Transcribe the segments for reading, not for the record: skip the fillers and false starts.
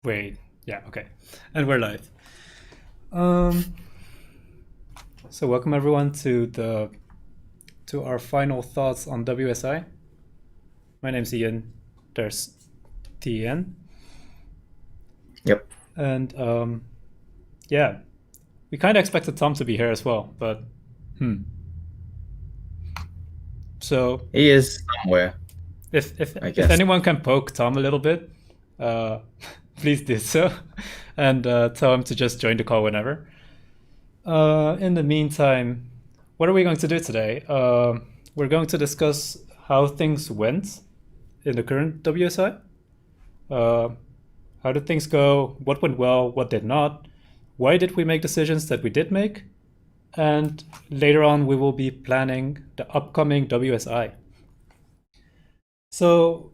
Wait, yeah, okay. And we're live. Um, so welcome everyone to our final thoughts on WSI. My name's Ian. There's TN. Yep. And yeah, we kind of expected Tom to be here as well, but So He is somewhere, I if guess. anyone can poke Tom a little bit, uh, please do so, and tell him to just join the call whenever. In the meantime, what are we going to do today? We're going to discuss how things went in the current WSI. Uh, how did things go? What went well? What did not? Why did we make decisions that we did make? And later on, we will be planning the upcoming WSI. So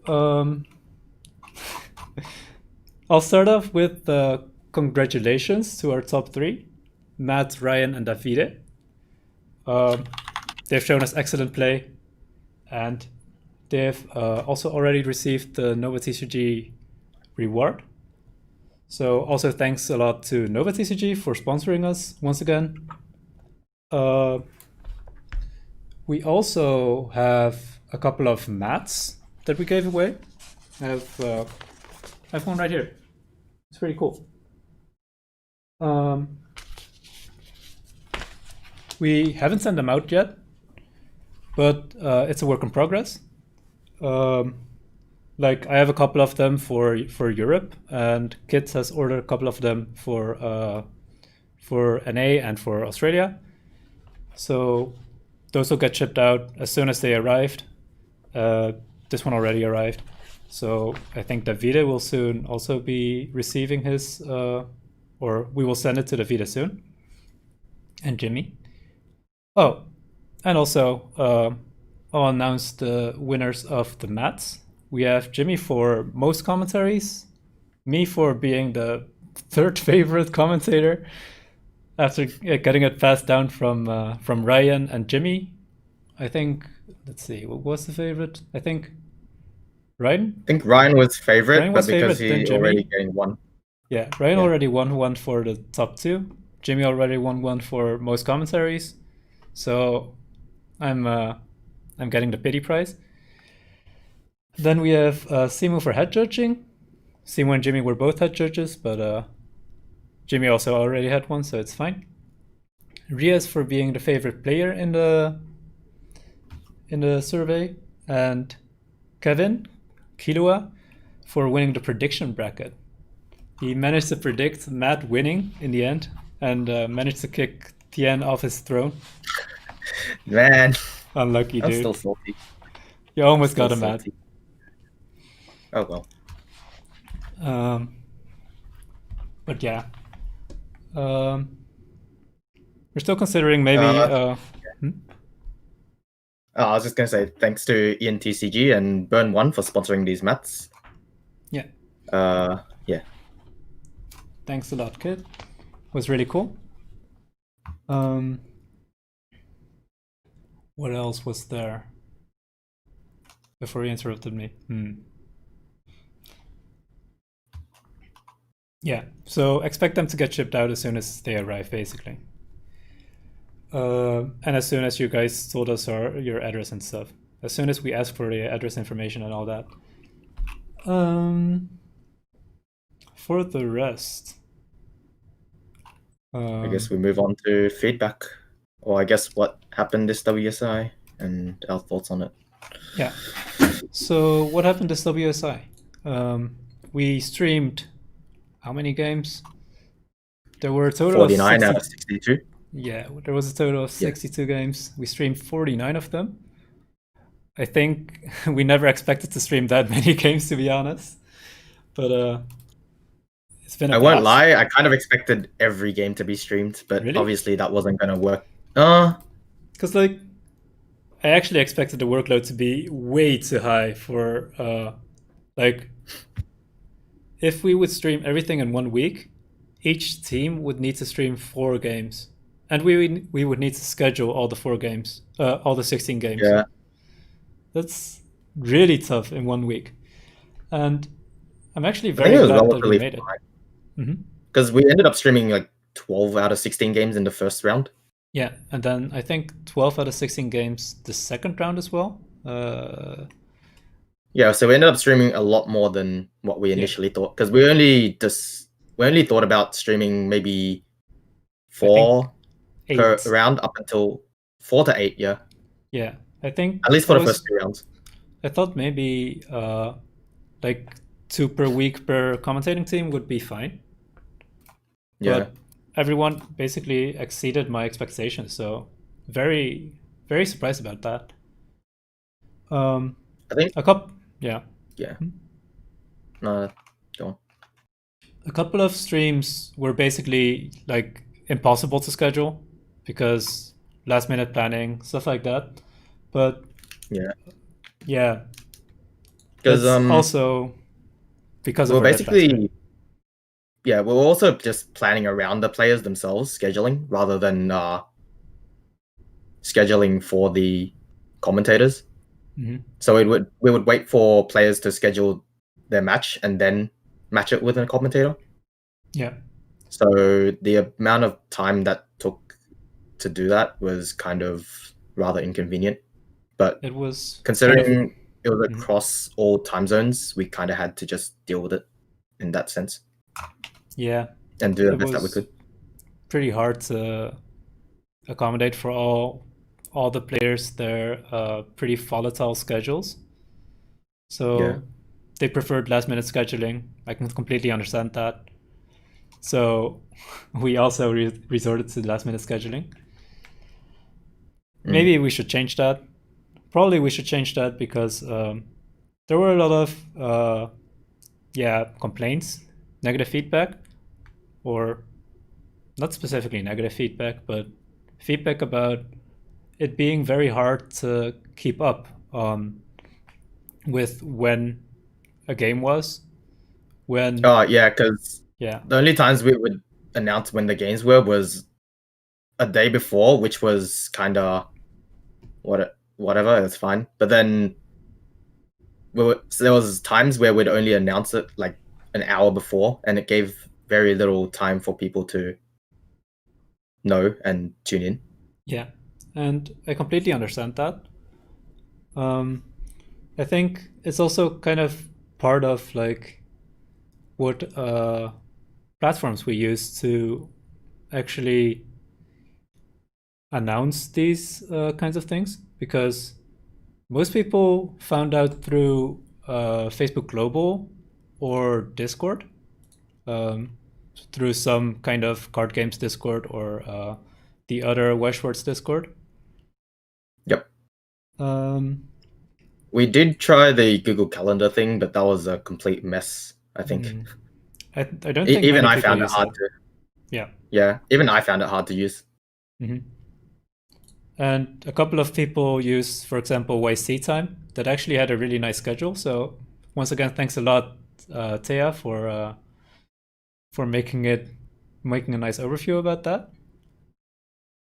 I'll start off with congratulations to our top three, Matt, Ryan, and Davide. They've shown us excellent play, and they've also already received the NovaTCG reward. So also thanks a lot to NovaTCG for sponsoring us once again. We also have a couple of mats that we gave away. I have one right here. It's pretty cool. We haven't sent them out yet, but it's a work in progress. Like I have a couple of them for Europe, and Kit has ordered a couple of them for NA and for Australia. So those will get shipped out as soon as they arrived. This one already arrived. So I think Davide will soon also be receiving his, or we will send it to Davide soon. And Jimmy. Oh, and also I'll announce the winners of the mats. We have Jimmy for most commentaries, me for being the third favorite commentator after getting it passed down from Ryan and Jimmy. I think, let's see, what was the favorite? I think Ryan? I think Ryan was favorite, Ryan was but because favorite, then he Jimmy. already gained one. Yeah, Ryan already won one for the top two. Jimmy already won one for most commentaries. So I'm getting the pity prize. Then we have Simu for head judging. Simu and Jimmy were both head judges, but Jimmy also already had one, so it's fine. Riaz for being the favorite player in the survey, and Kevin Kilua for winning the prediction bracket. He managed to predict Matt winning in the end, and managed to kick Tien off his throne. Man, Unlucky, I'm dude. still salty. You almost got him, Matt. Oh well. But yeah. We're still considering maybe. I was just gonna say thanks to NTCG and Burn One for sponsoring these mats. Yeah. Yeah. Thanks a lot, kid. Was really cool. What else was there? Before you interrupted me. Yeah, so expect them to get shipped out as soon as they arrive, basically. And as soon as you guys told us your address and stuff. As soon as we ask for the address information and all that. For the rest... I guess we move on to feedback. Or I guess what happened this WSI and our thoughts on it. Yeah. So what happened this WSI? We streamed how many games? There were a total 49 out of 62. Yeah, there was a total of 62 games. We streamed 49 of them. I think we never expected to stream that many games, to be honest. But it's been I won't lie, I kind of expected every game to be streamed, but really? Obviously that wasn't going to work. Because like, I actually expected the workload to be way too high for like, if we would stream everything in 1 week, each team would need to stream 4 games. And we would need to schedule all the 4 games, all the 16 games. Yeah. That's really tough in 1 week. And I'm actually I think very it was glad that we relatively made it. Mm-hmm. because we ended up streaming like 12 out of 16 games in the first round. Yeah, and then I think 12 out of 16 games the second round as well. Yeah, so we ended up streaming a lot more than what we Yeah. initially thought because we only thought about streaming maybe I think 4 per 8. round up until 4 to 8. Yeah, Yeah, I think at least I for the first was. 3 rounds. I thought maybe like 2 per week per commentating team would be fine, Yeah, but everyone basically exceeded my expectations. So very, very surprised about that. I think A couple, yeah, yeah. No, go on. a couple of streams were basically like impossible to schedule because last minute planning, stuff like that. But Yeah, yeah, because that's also because of we're our deadlines, right? basically we're also just planning around the players themselves scheduling rather than scheduling for the commentators. Mm-hmm. So we would wait for players to schedule their match and then match it with a commentator. Yeah, So the amount of time that took to do that was kind of rather inconvenient. But it was kind of. considering it was Mhm. across all time zones, we kind of had to just deal with it in that sense Yeah, and do the it best that we was could. pretty hard to accommodate for all the players their pretty volatile schedules. Yeah. So they preferred last minute scheduling. I can completely understand that. So we also resorted to last minute scheduling. Mm. Maybe we should change that. Probably we should change that because there were a lot of complaints, negative feedback, or not specifically negative feedback, but feedback about it being very hard to keep up with when a game was. When, Oh yeah, because yeah, the only times we would announce when the games were was a day before, which was kind of whatever. It's fine. But then so there was times where we'd only announce it like an hour before, and it gave very little time for people to know and tune in. yeah. And I completely understand that. Um, I think it's also kind of part of like what platforms we use to actually announce these kinds of things because most people found out through Facebook Global or Discord, um, through some kind of card games Discord or the other Schwarz Discord. Yep. Um, We did try the Google Calendar thing, but that was a complete mess, I think. I don't think Even many I people found it use hard that. to. Yeah. Yeah, even I found it hard to use. Hmm. And a couple of people use, for example, Weiss time that actually had a really nice schedule. So once again, thanks a lot, Thea, for making a nice overview about that.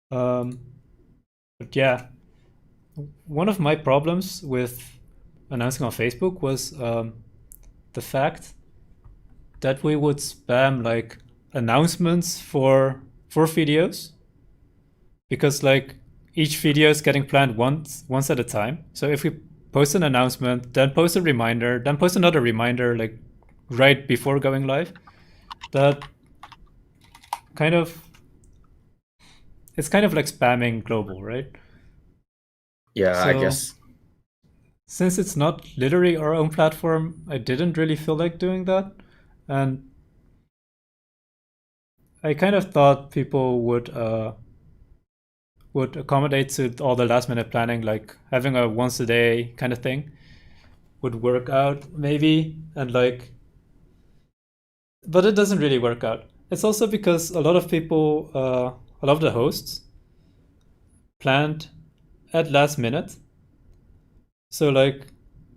But yeah, one of my problems with announcing on Facebook was the fact that we would spam like announcements for videos because like each video is getting planned once at a time. So if we post an announcement, then post a reminder, then post another reminder like right before going live, that kind of it's kind of like spamming global, right? Yeah, I So guess. since it's not literally our own platform, I didn't really feel like doing that. And I kind of thought people would accommodate to all the last minute planning, like having a once a day kind of thing would work out maybe, and like, but it doesn't really work out. It's also because a lot of people, a lot of the hosts planned at last minute. So like,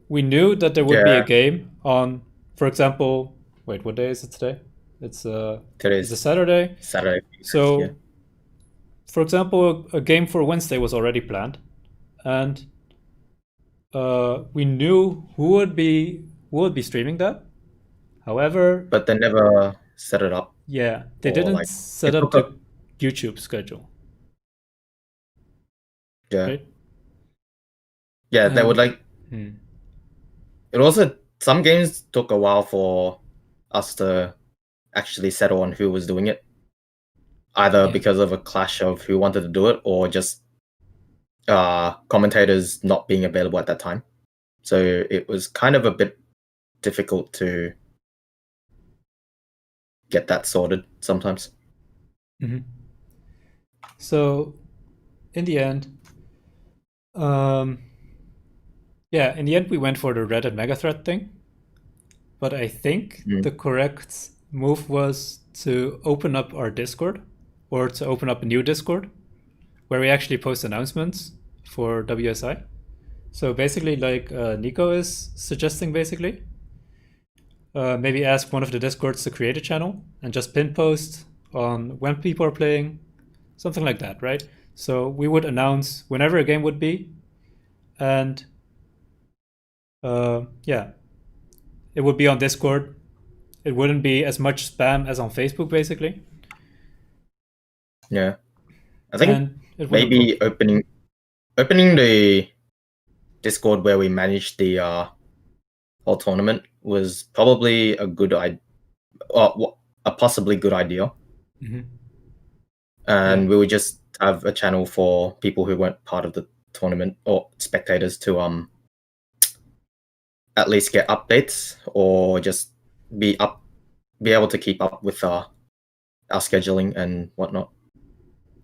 we knew that there would be a Yeah, game on, for example, wait, what day is it today? It's a today's Saturday. Saturday. Yeah. So, for example, a game for Wednesday was already planned, and we knew who would be streaming that. However, But they never set it up, yeah, they or didn't like set it up took a the YouTube schedule, yeah right? yeah they would And like it. Also, some games took a while for us to actually settle on who was doing it, either yeah, because of a clash of who wanted to do it or just commentators not being available at that time. So it was kind of a bit difficult to get that sorted sometimes. so in the end, um, yeah, in the end we went for the Reddit megathread thing, but I think Mm. the correct move was to open up our Discord or to open up a new Discord where we actually post announcements for WSI. So basically, like Nico is suggesting, basically, maybe ask one of the Discords to create a channel and just pin post on when people are playing, something like that, right? So we would announce whenever a game would be, and yeah, it would be on Discord. It wouldn't be as much spam as on Facebook, basically, Yeah, I think and it would improve. maybe opening the Discord where we manage the whole tournament was probably a good idea, a possibly good idea, Mm-hmm. Yeah, and we would just have a channel for people who weren't part of the tournament or spectators to at least get updates or just be up be able to keep up with our scheduling and whatnot.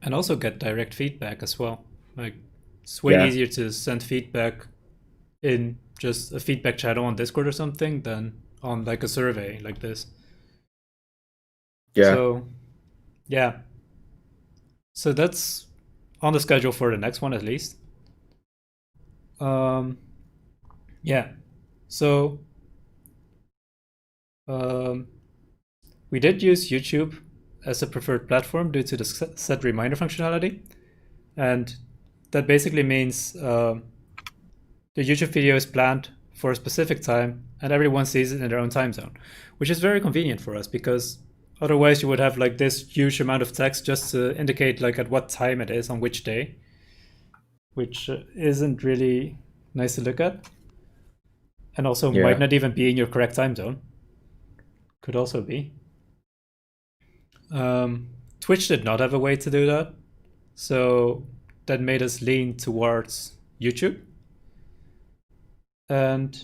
and also get direct feedback as well. Like, it's way Yeah, easier to send feedback in just a feedback channel on Discord or something than on like a survey like this. yeah. So yeah, so that's on the schedule for the next one at least. Um, yeah, so um, we did use YouTube as a preferred platform due to the set reminder functionality, and that basically means the YouTube video is planned for a specific time and everyone sees it in their own time zone, which is very convenient for us because otherwise you would have like this huge amount of text just to indicate like at what time it is on which day, which isn't really nice to look at and also might Yeah. not even be in your correct time zone. Could also be. Twitch did not have a way to do that, so that made us lean towards YouTube. And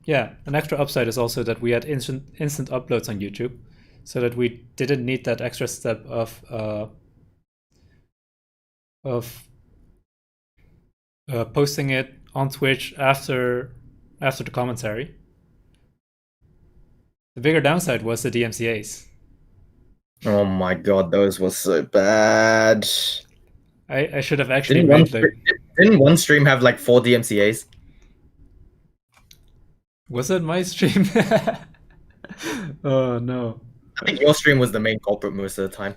yeah, an extra upside is also that we had instant uploads on YouTube, so that we didn't need that extra step of posting it on Twitch after the commentary. The bigger downside was the DMCA's. Oh my god, those were so bad. I should have actually Didn't one made like, didn't one stream have like 4 DMCA's? was it my stream? Oh no. I think your stream was the main culprit most of the time.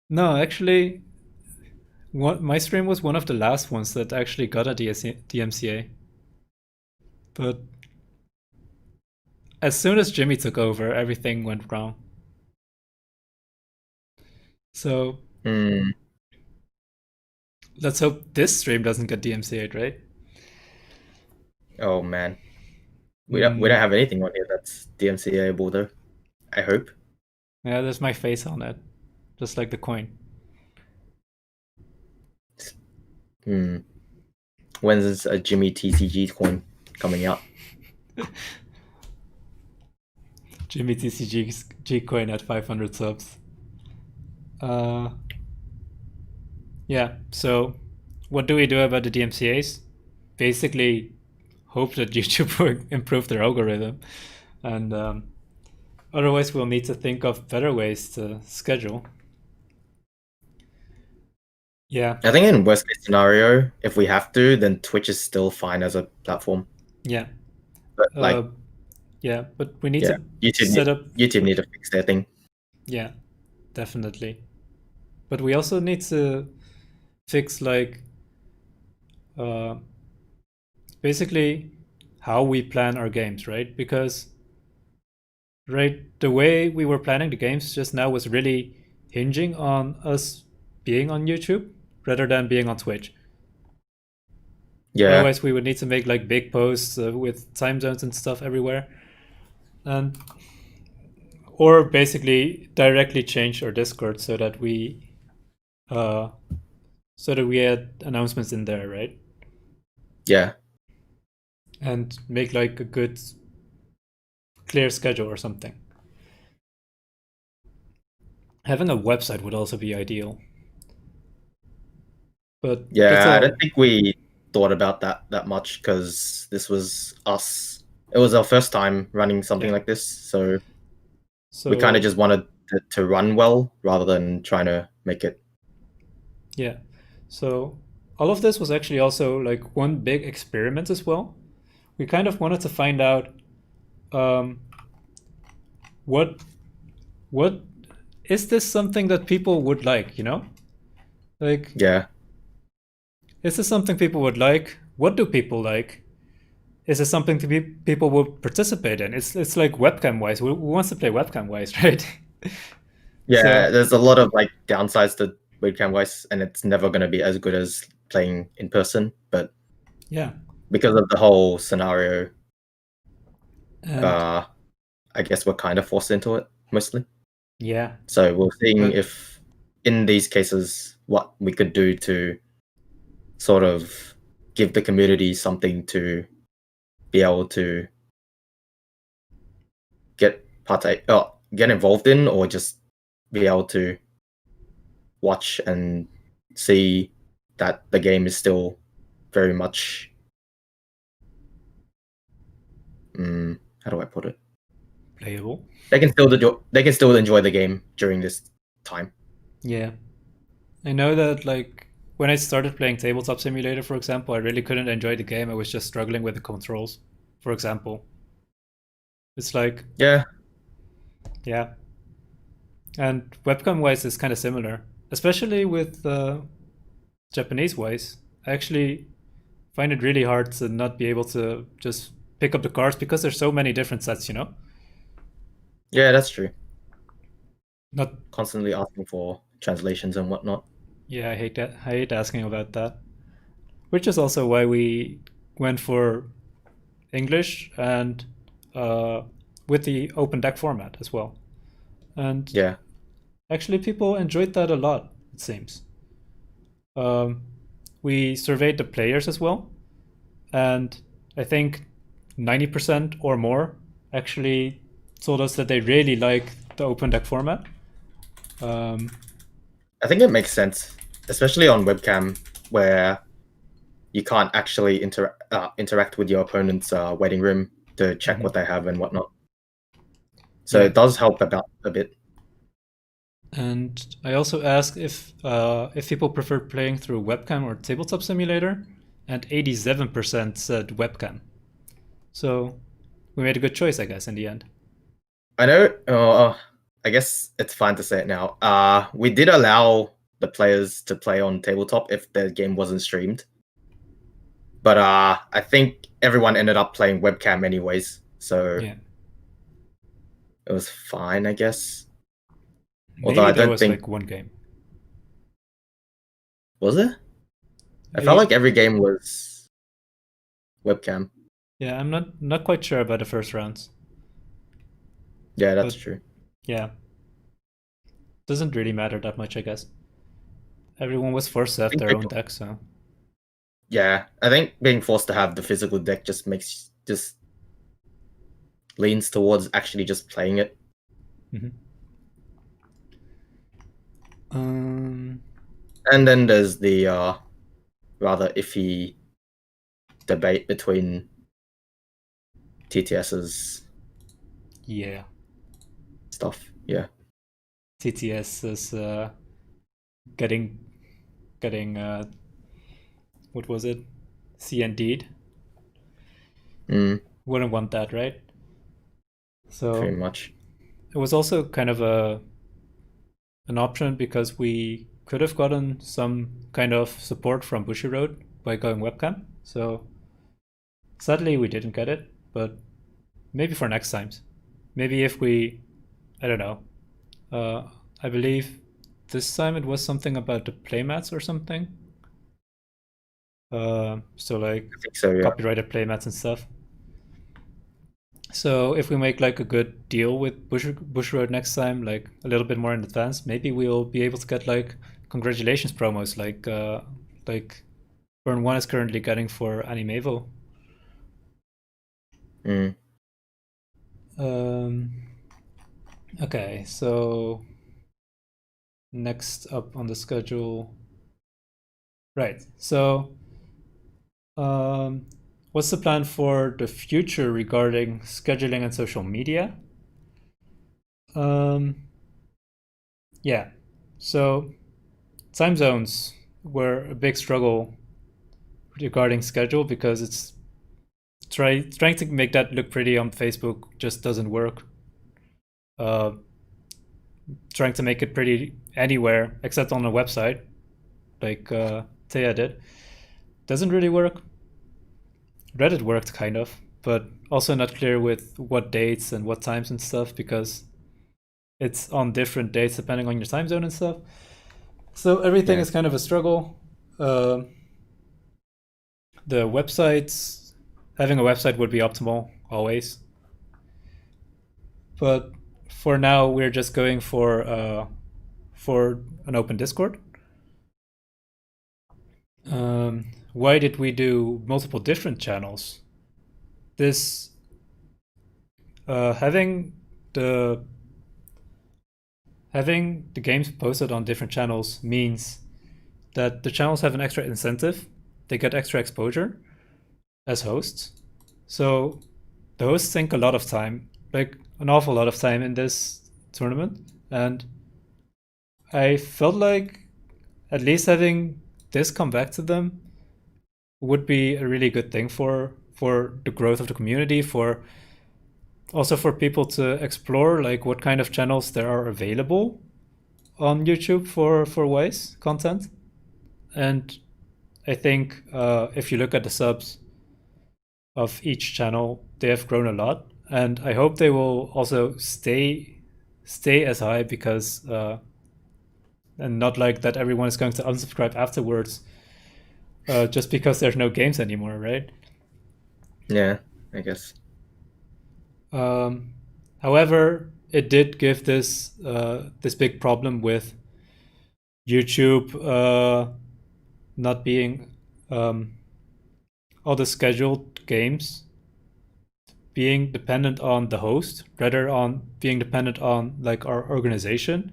No, actually, my stream was one of the last ones that actually got a DMCA. But as soon as Jimmy took over, everything went wrong. So Hmm. let's hope this stream doesn't get DMCA'd, right? Oh man, we don't Mm, have anything on here that's DMCA-able though. I hope. yeah, there's my face on it, just like the coin. Hmm. When's a Jimmy TCG coin coming out? Jimmy TCG coin at 500 subs. Uh, yeah. So, what do we do about the DMCA's? Basically, hope that YouTube will improve their algorithm, and otherwise we'll need to think of better ways to schedule. Yeah, I think in worst case scenario, if we have to, then Twitch is still fine as a platform. yeah, But uh, like, yeah. But we need yeah, to YouTube set up. YouTube need to fix their thing. Yeah, definitely. But we also need to fix like uh, basically how we plan our games, right? Because right? The way we were planning the games just now was really hinging on us being on YouTube rather than being on Twitch. Yeah, Otherwise, we would need to make like big posts with time zones and stuff everywhere, and or basically directly change our Discord uh, so that we had announcements in there, right? yeah, And make like a good clear schedule or something. Having a website would also be ideal, but that's yeah. I don't all. think we thought about that much because this was us. It was our first time running something Yeah. like this, so we kind of So just wanted to run well rather than trying to make it. yeah. So all of this was actually also like one big experiment as well. We kind of wanted to find out um, what what is this something that people would like, you know? Like, Yeah, is this something people would like? What do people like? Is this something people would participate in? It's like webcam wise. Who wants to play webcam wise, right? yeah. So There's a lot of like downsides to webcam Weiss, and it's never going to be as good as playing in person. But yeah, because of the whole scenario, and uh, I guess we're kind of forced into it mostly. yeah, So we're seeing but if in these cases what we could do to sort of give the community something to be able to get involved in, or just be able to watch and see that the game is still very much how do I put it? playable. They can still enjoy the game during this time. Yeah, I know that like when I started playing Tabletop Simulator, for example, I really couldn't enjoy the game. I was just struggling with the controls, for example. It's like, Yeah, yeah. And webcam wise is kind of similar, especially with Japanese wise. I actually find it really hard to not be able to just pick up the cards because there's so many different sets, you know? yeah, that's true. Not, Constantly asking for translations and whatnot. yeah, I hate that. I hate asking about that. Which is also why we went for English and uh, with the open deck format as well. And Yeah, actually, people enjoyed that a lot, it seems. Um, we surveyed the players as well, and I think 90% or more actually told us that they really like the open deck format. Um, I think it makes sense, especially on webcam where you can't actually interact with your opponent's waiting room to check mhm. what they have and whatnot. So Yeah, it does help about a bit. and I also asked if people prefer playing through webcam or tabletop simulator, and 87% said webcam. So we made a good choice, I guess, in the end. I know. I guess it's fine to say it now. We did allow the players to play on tabletop if their game wasn't streamed, but I think everyone ended up playing webcam anyways, so Yeah, it was fine, I guess. Although maybe I there don't was think like one game. was it. I felt I like every game was webcam. Yeah, I'm not quite sure about the first rounds, Yeah, that's but true. yeah, doesn't really matter that much, I guess. Everyone was forced to I have think their own people, deck, so yeah, I think being forced to have the physical deck just leans towards actually just playing it. mhm. um, And then there's the rather iffy debate between TTS's yeah, stuff. Yeah. TTS is getting getting what was it? C indeed. Mm, Wouldn't want that, right? pretty So much. it was also kind of a an option because we could have gotten some kind of support from Bushiroad by going webcam. So sadly we didn't get it, but maybe for next times. maybe if we, I don't know, I believe this time it was something about the playmats or something. So like I think so. Yeah. copyrighted playmats and stuff. So if we make like a good deal with Bushroad next time, like a little bit more in advance, maybe we'll be able to get like congratulations promos like Burn One is currently getting for Animevo. Mm. Um, okay, so next up on the schedule, right? So, what's the plan for the future regarding scheduling and social media? Um, yeah, so time zones were a big struggle regarding schedule because trying to make that look pretty on Facebook just doesn't work. Uh, Trying to make it pretty anywhere except on a website, like Taya did, doesn't really work. Reddit worked kind of, but also not clear with what dates and what times and stuff because it's on different dates depending on your time zone and stuff. So everything Yeah. is kind of a struggle. The websites, having a website would be optimal always, but for now we're just going for an open Discord. Why did we do multiple different channels? This having the having the games posted on different channels means that the channels have an extra incentive. They get extra exposure as hosts. So the hosts sink a lot of time, like an awful lot of time in this tournament. And I felt like at least having this come back to them would be a really good thing for the growth of the community, for also for people to explore like what kind of channels there are available on YouTube for Weiss content. And I think if you look at the subs of each channel, they have grown a lot, and I hope they will also stay as high because and not like that everyone is going to unsubscribe afterwards just because there's no games anymore, right? Yeah. I guess. However, it did give this big problem with YouTube not being all the scheduled games being dependent on the host rather on being dependent on like our organization.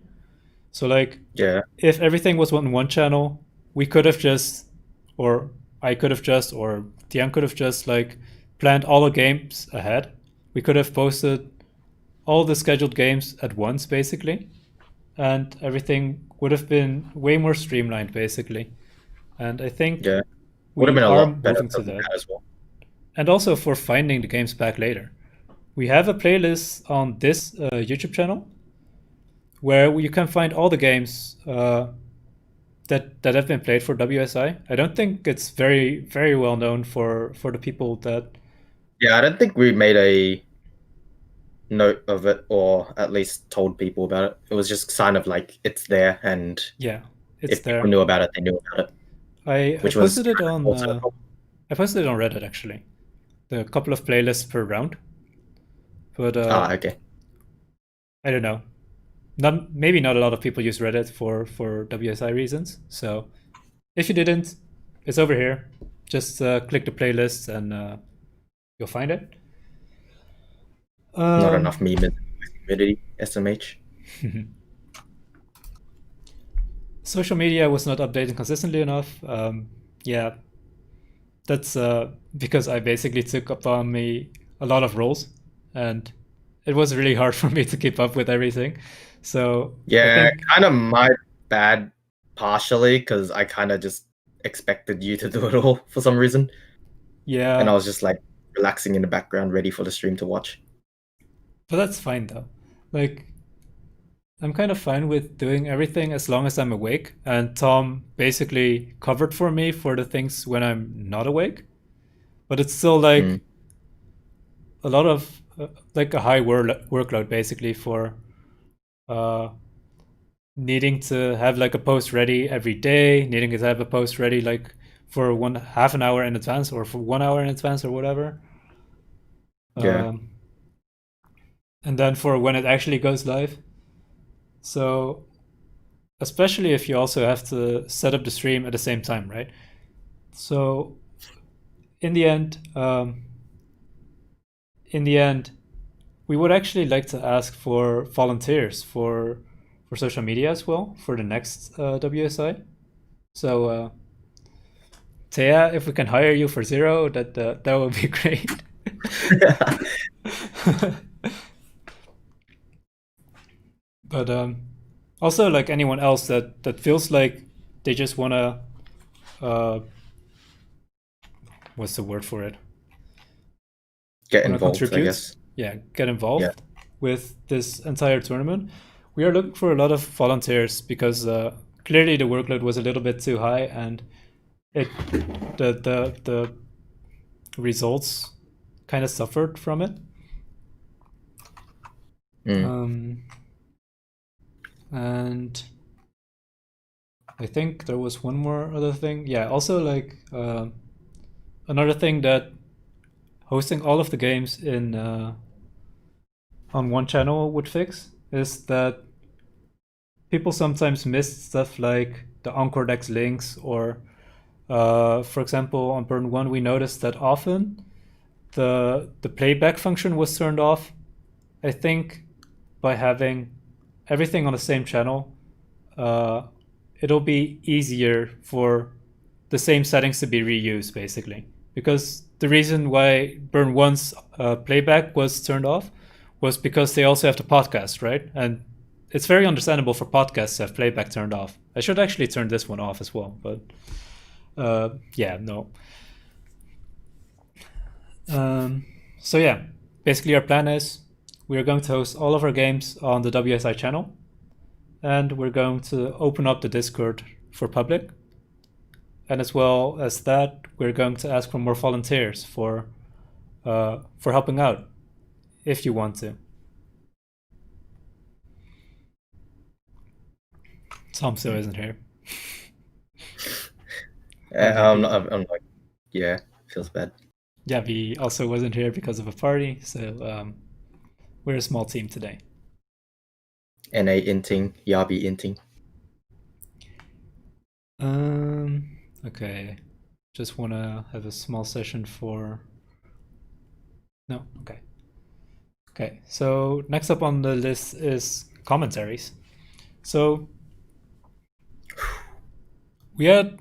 So like Yeah. if everything was on one channel, we could have just or I could have just or Tian could have just like planned all the games ahead. We could have posted all the scheduled games at once basically, and everything would have been way more streamlined basically. And I think Yeah. Would have we been a are lot better moving to to look that. at as well. And also for finding the games back later. We have a playlist on this YouTube channel where you can find all the games that have been played for WSI. I don't think it's very well known for the people that. Yeah, I don't think we made a note of it or at least told people about it. It was just kind of like it's there, and Yeah, it's if people there. knew about it, they knew about it, I which was posted it on also a problem. I posted it on Reddit actually. The couple of playlists per round, but Ah, okay. I don't know. Not maybe not a lot of people use Reddit for WSI reasons. So if you didn't, it's over here. Just click the playlist and you'll find it. Not Um, enough memes in the community, SMH. Social media was not updating consistently enough. Yeah, that's because I basically took upon me a lot of roles, and it was really hard for me to keep up with everything. So I Yeah, think, kind of my bad partially because I kind of just expected you to do it all for some reason, and I yeah, was just like relaxing in the background, ready for the stream to watch. but that's fine though. Like, I'm kind of fine with doing everything as long as I'm awake. And Tom basically covered for me for the things when I'm not awake. But it's still Mm. like a lot of like a high workload basically for needing to have like a post ready every day, needing to have a post ready like for half an hour in advance or for 1 hour in advance or whatever. Yeah. And then for when it actually goes live. So especially if you also have to set up the stream at the same time, right? So in the end, we would actually like to ask for volunteers for social media as well for the next WSI. So Thea, if we can hire you for zero, that would be great. But also, like anyone else that feels like they just wanna, what's the word for it? Get Wanna involved, I contribute? guess. Yeah, get involved Yeah. with this entire tournament. We are looking for a lot of volunteers because clearly the workload was a little bit too high, and the results kind of suffered from it. And I think there was one more other thing. Yeah, also like another thing that hosting all of the games in on one channel would fix is that people sometimes miss stuff like the Encore Dex links, or for example, on Burn 1, we noticed that often the playback function was turned off. I think by having everything on the same channel, it'll be easier for the same settings to be reused, basically. Because the reason why Burn 1's playback was turned off was because they also have the podcast, right? And it's very understandable for podcasts to have playback turned off. I should actually turn this one off as well, but yeah, no. So yeah, basically our plan is we're going to host all of our games on the WSI channel, and we're going to open up the Discord for public. And as well as that, we're going to ask for more volunteers for helping out, if you want to. Tom still isn't here. I'm like, yeah, feels bad. Yavi also wasn't here because of a party, so we're a small team today. NA inting, Yabi inting. Okay. Just want to have a small session for... No, okay. Okay, so next up on the list is commentaries. So we had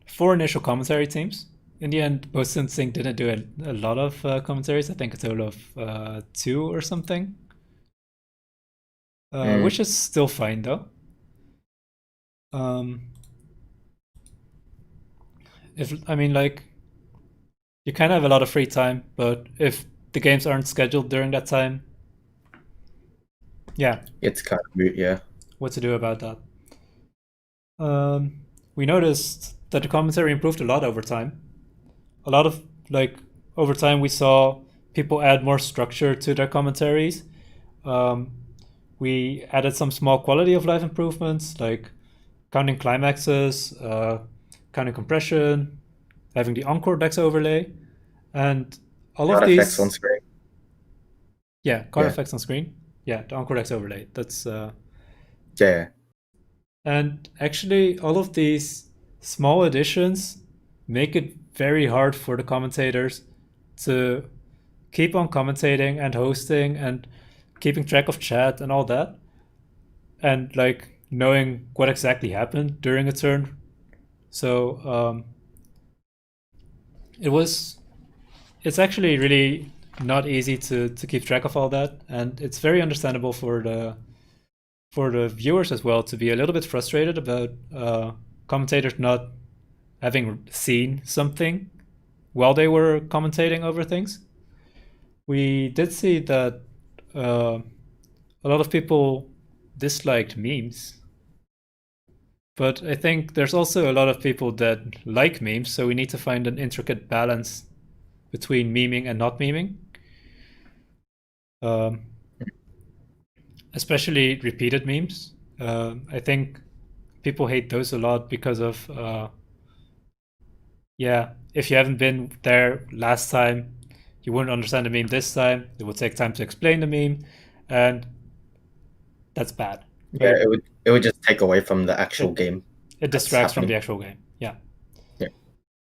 4 initial commentary teams. In the end, Post Instinct didn't do a lot of commentaries. I think a total of 2 or something. Which is still fine though. If I mean, like, you kind of have a lot of free time, but if the games aren't scheduled during that time, yeah, it's kind of moot. Yeah. What to do about that? We noticed that the commentary improved a lot over time. A lot of over time, we saw people add more structure to their commentaries. We added some small quality of life improvements, like counting climaxes, counting compression, having the Encore Dex overlay, and all Card of these effects on screen. Yeah, card effects on screen. Yeah, the Encore Dex overlay. That's yeah. And actually, all of these small additions make it very hard for the commentators to keep on commentating and hosting and keeping track of chat and all that, and like knowing what exactly happened during a turn. So it's actually really not easy to keep track of all that, and it's very understandable for the viewers as well to be a little bit frustrated about commentators not having seen something while they were commentating over things. We did see that a lot of people disliked memes, but I think there's also a lot of people that like memes, so we need to find an intricate balance between memeing and not memeing. um, especially repeated memes. I think people hate those a lot because of yeah. If you haven't been there last time, you wouldn't understand the meme this time. It would take time to explain the meme, and that's bad, Yeah, right? it would just take away from the actual It game it that's distracts from the happening. actual game. Yeah. Yeah. I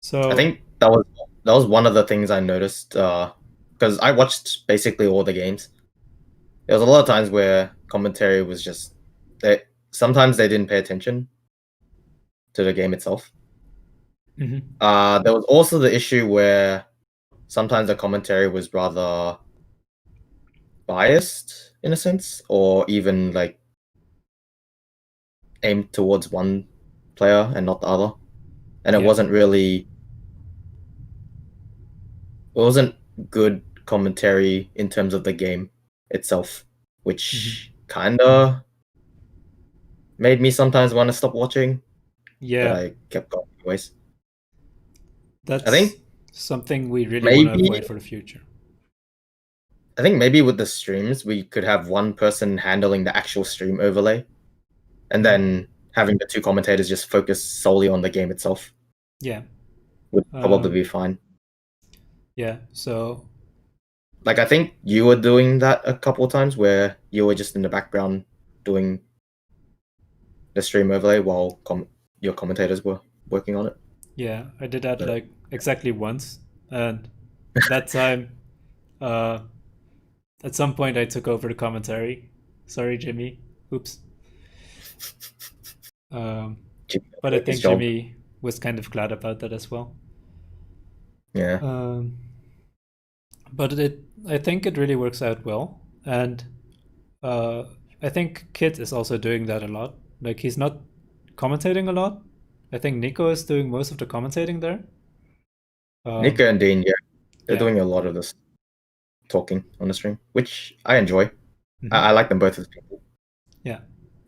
So. think that was one of the things I noticed because I watched basically all the games. There was a lot of times where commentary was just they sometimes they didn't pay attention to the game itself. Mhm. There was also the issue where sometimes the commentary was rather biased in a sense, or even like aimed towards one player and not the other, and Yeah. it wasn't good commentary in terms of the game itself, Mhm. which kinda made me sometimes want to stop watching, but Yeah. I kept going anyways. I That's think something we really want to maybe avoid for the future. I think maybe with the streams we could have one person handling the actual stream overlay, and Mhm. then having the two commentators just focus solely on the game itself Yeah. would probably Um, be fine. yeah. So. Like I think you were doing that a couple of times where you were just in the background doing the stream overlay while your commentators were working on it. Yeah, I did that But like exactly once, and that time, uh, at some point, I took over the commentary. Sorry, Jimmy. Oops. Um, Jimmy but I doing his think job. Jimmy was kind of glad about that as well. Yeah. Um, but I think it really works out well, and uh, I think Kit is also doing that a lot. Like he's not commentating a lot. I think Nico is doing most of the commentating there. Nico Um, and Dean, yeah, they're yeah. doing a lot of this talking on the stream, which I enjoy. Hmm. I like them both as people. Yeah.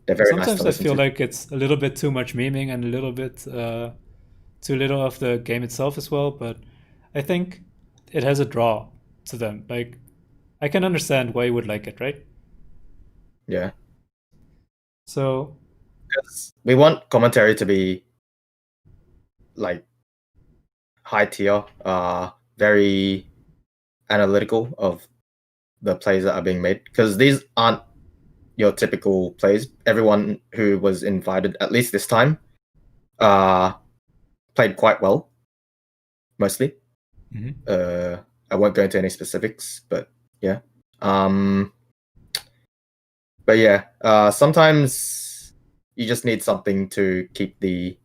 They're very nice to Sometimes I listen feel to. like it's a little bit too much memeing and a little bit too little of the game itself as well. But I think it has a draw to them. Like I can understand why you would like it, right? Yeah. So. 'Cause we want commentary to be like high tier, very analytical of the plays that are being made. Because these aren't your typical plays. Everyone who was invited, at least this time, uh, played quite well, mostly. Mhm. Uh, I won't go into any specifics, but yeah. Um, but yeah, sometimes you just need something to keep the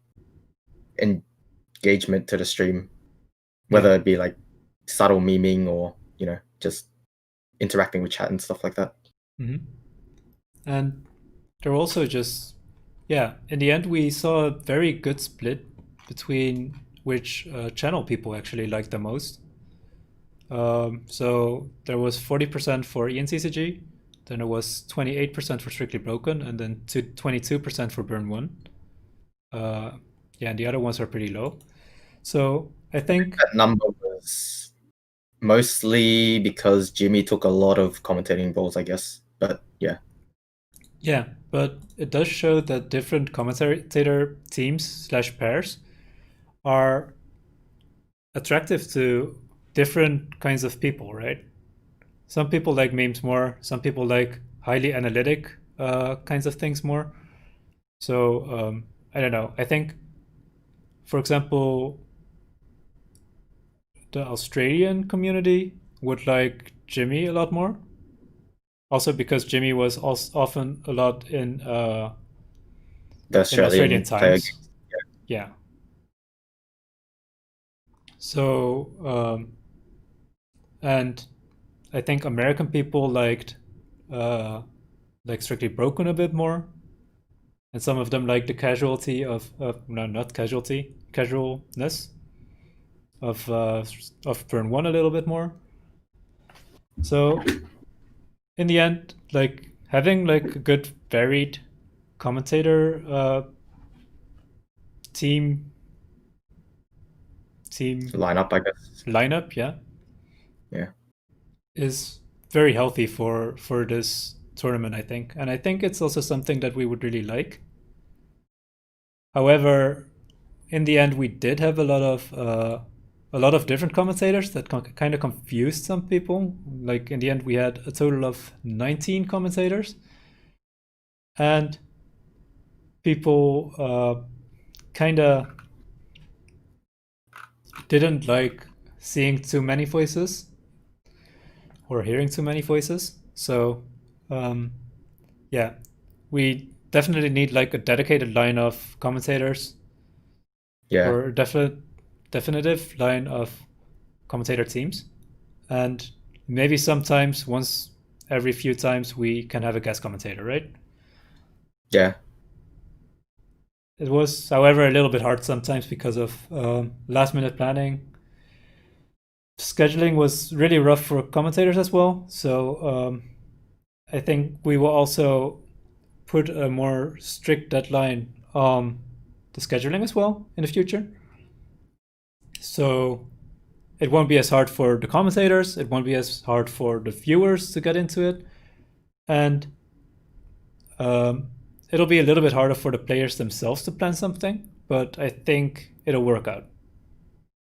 engagement to the stream, Yeah. whether it be like subtle memeing or just interacting with chat and stuff like that. Hmm. And they're also just, yeah, in the end, we saw a very good split between which channel people actually like the most. So there was 40% for ENCCG, then there was 28% for Strictly Broken, and then 22% for Burn 1. Uh, yeah, and the other ones are pretty low. So I think, That number was mostly because Jimmy took a lot of commentating roles, I guess. But yeah, yeah, but it does show that different commentator teams slash pairs are attractive to different kinds of people, right? Some people like memes more. Some people like highly analytic kinds of things more. So I don't know. I think, for example, the Australian community would like Jimmy a lot more. Also because Jimmy was also often a lot the in Australian Australian player times. games. Yeah. So and I think American people uh, like Strictly Broken a bit more, and some of them like the casualty of no, not casualty, casualness of Burn One a little bit more. So in the end, like having like a good varied commentator team team Lineup, I guess. lineup, yeah, Yeah. is very healthy for this tournament, I think. And I think it's also something that we would really like. However, in the end, we did have a lot of different commentators that kind of confused some people. Like in the end, we had a total of 19 commentators, and people kind of didn't like seeing too many voices or hearing too many voices. So, yeah, we definitely need like a dedicated line of commentators Yeah. or a definitive line of commentator teams. And maybe sometimes, once every few times, we can have a guest commentator, right? Yeah. It was, however, a little bit hard sometimes because of last minute planning. Scheduling was really rough for commentators as well. So I think we will also put a more strict deadline on the scheduling as well in the future. So it won't be as hard for the commentators, it won't be as hard for the viewers to get into it, and it'll be a little bit harder for the players themselves to plan something, but I think it'll work out.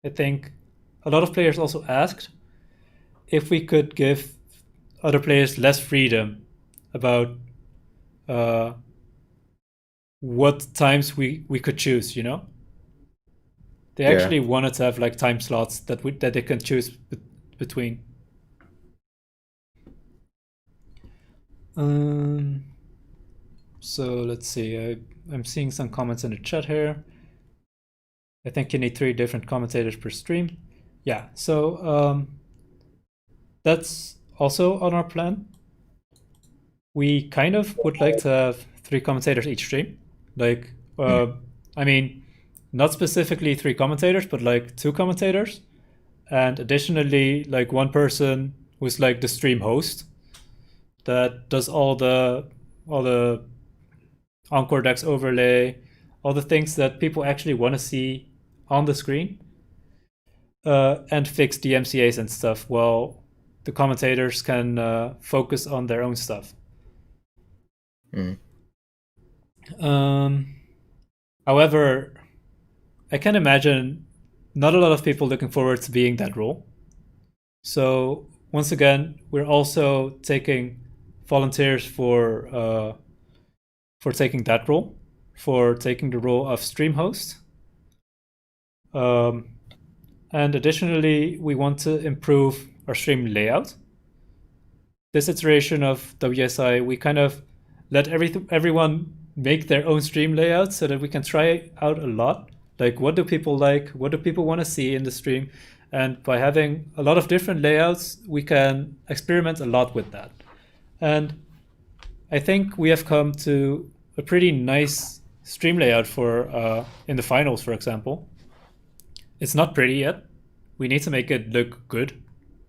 I think a lot of players also asked if we could give other players less freedom about what times we could choose, you know? They Yeah. actually wanted to have like time slots that they can choose between. So let's see. I'm seeing some comments in the chat here. I think you need 3 different commentators per stream. Yeah, so that's also on our plan. We kind of would like to have 3 commentators each stream. Like, I mean, not specifically 3 commentators, but like 2 commentators. And additionally, like 1 person who's like the stream host that does all the Encore decks overlay, all the things that people actually want to see on the screen, and fix the MCAs and stuff while the commentators can focus on their own stuff. However, I can imagine not a lot of people looking forward to being that role. So once again, we're also taking volunteers for taking that role, for taking the role of stream host. And additionally, we want to improve our stream layout. This iteration of WSI, we kind of let everyone make their own stream layout so that we can try out a lot. Like, what do people like? What do people want to see in the stream? And by having a lot of different layouts, we can experiment a lot with that. And I think we have come to a pretty nice stream layout for in the finals, for example. It's not pretty yet. We need to make it look good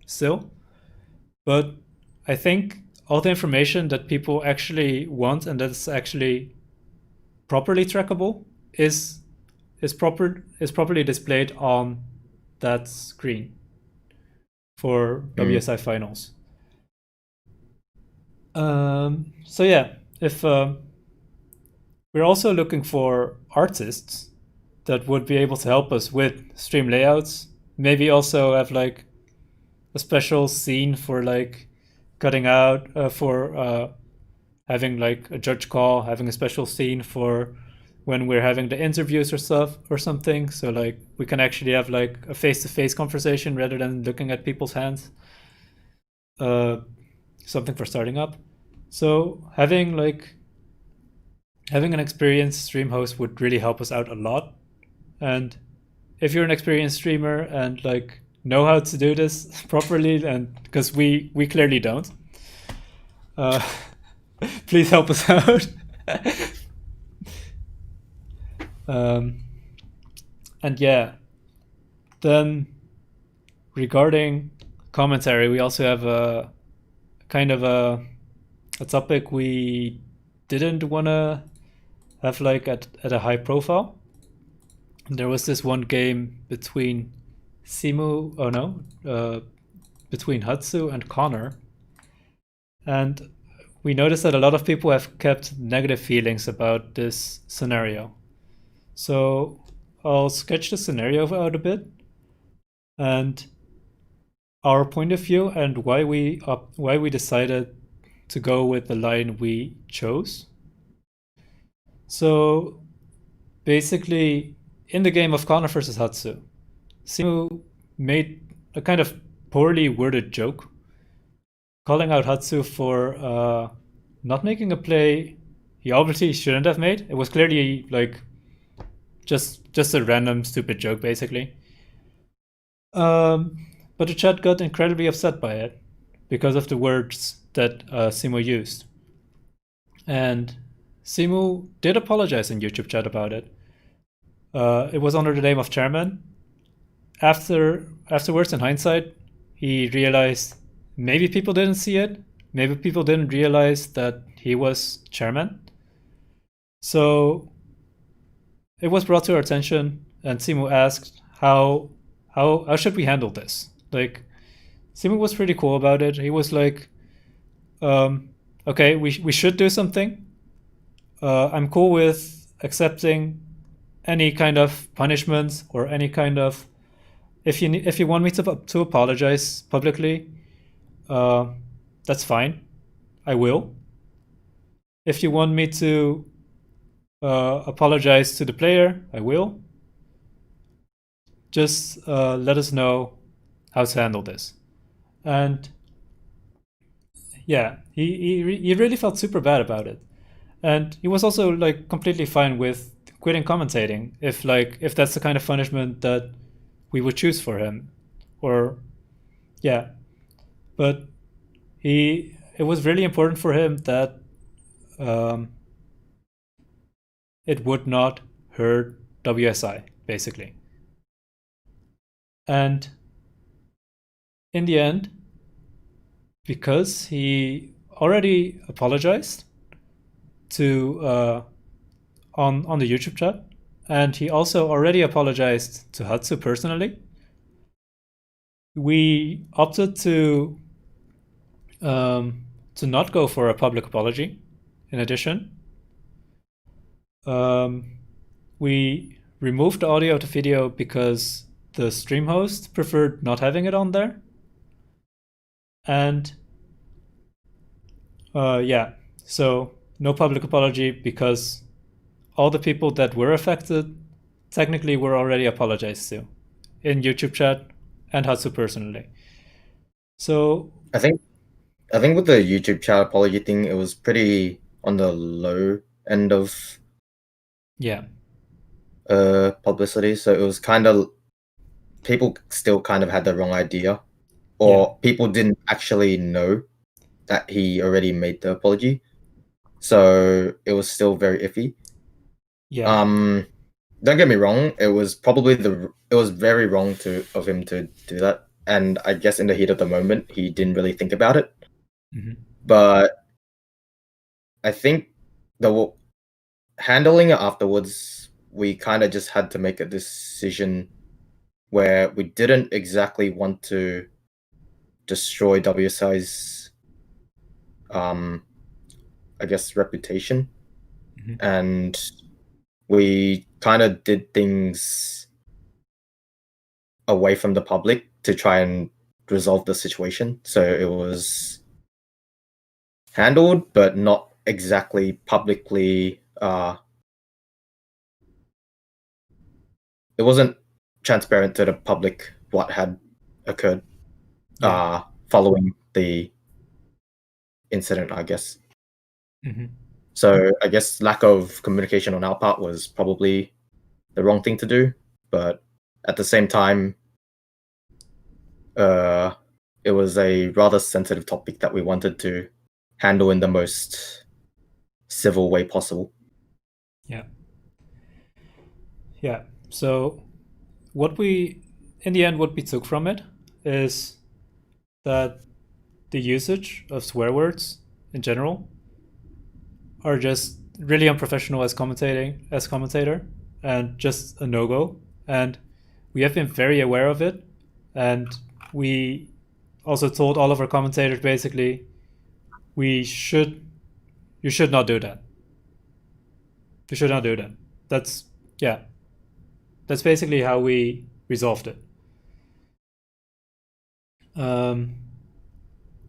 still. But I think all the information that people actually want and that's actually properly trackable is properly displayed on that screen for WSI finals. So yeah, if we're also looking for artists that would be able to help us with stream layouts, maybe also have like a special scene for like cutting out for having like a judge call, having a special scene for when we're having the interviews or stuff or something. So like we can actually have like a face-to-face conversation rather than looking at people's hands. Something for starting up. So having an experienced stream host would really help us out a lot. And if you're an experienced streamer and like know how to do this properly, and because we clearly don't, please help us out. And yeah, then regarding commentary, we also have a kind of a topic we didn't want to have like at a high profile. There was this one game between between Hutsu and Connor, And we noticed that a lot of people have kept negative feelings about this scenario. So I'll sketch the scenario out a bit and our point of view and why we decided to go with the line we chose. So basically, in the game of Connor versus Hatsu, Simu made a kind of poorly worded joke, calling out Hatsu for not making a play he obviously shouldn't have made. It was clearly like just a random stupid joke, basically. But the chat got incredibly upset by it because of the words that Simu used. And Simu did apologize in YouTube chat about it. It was under the name of chairman. Afterwards, in hindsight, he realized maybe people didn't see it. Maybe people didn't realize that he was chairman. So it was brought to our attention, and Simu asked how should we handle this? Like, Simu was pretty cool about it. He was like, okay, we should do something. I'm cool with accepting any kind of punishments or any kind of if you want me to apologize publicly, that's fine. I will. If you want me to apologize to the player, I will. Just let us know how to handle this. And yeah, he really felt super bad about it. And he was also like completely fine with quitting commentating if that's the kind of punishment that we would choose for him. Or yeah. But it was really important for him that it would not hurt WSI, basically. And in the end, because he already apologized to on the YouTube chat, and he also already apologized to Hatsu personally, we opted to not go for a public apology. In addition, we removed the audio of the video because the stream host preferred not having it on there. And yeah, so no public apology because all the people that were affected technically were already apologized to in YouTube chat and Hatsu personally. So I think with the YouTube chat apology thing, it was pretty on the low end of yeah, publicity. So it was kind of people still kind of had the wrong idea, or people didn't actually know that he already made the apology. So it was still very iffy. yeah. Don't get me wrong, it was probably it was very wrong of him to do that. And I guess in the heat of the moment, he didn't really think about it. Mm-hmm. But I think the handling it afterwards, we kind of just had to make a decision where we didn't exactly want to destroy WSI's, I guess, reputation. Mm-hmm. And we kind of did things away from the public to try and resolve the situation. So it was handled, but not exactly publicly. It wasn't transparent to the public what had occurred following the incident, I guess. Mm-hmm. So I guess lack of communication on our part was probably the wrong thing to do, but at the same time, it was a rather sensitive topic that we wanted to handle in the most civil way possible. Yeah. Yeah. So what we took from it is that the usage of swear words in general are just really unprofessional as commentator and just a no-go. And we have been very aware of it. And we also told all of our commentators basically you should not do that. You should not do that. That's basically how we resolved it.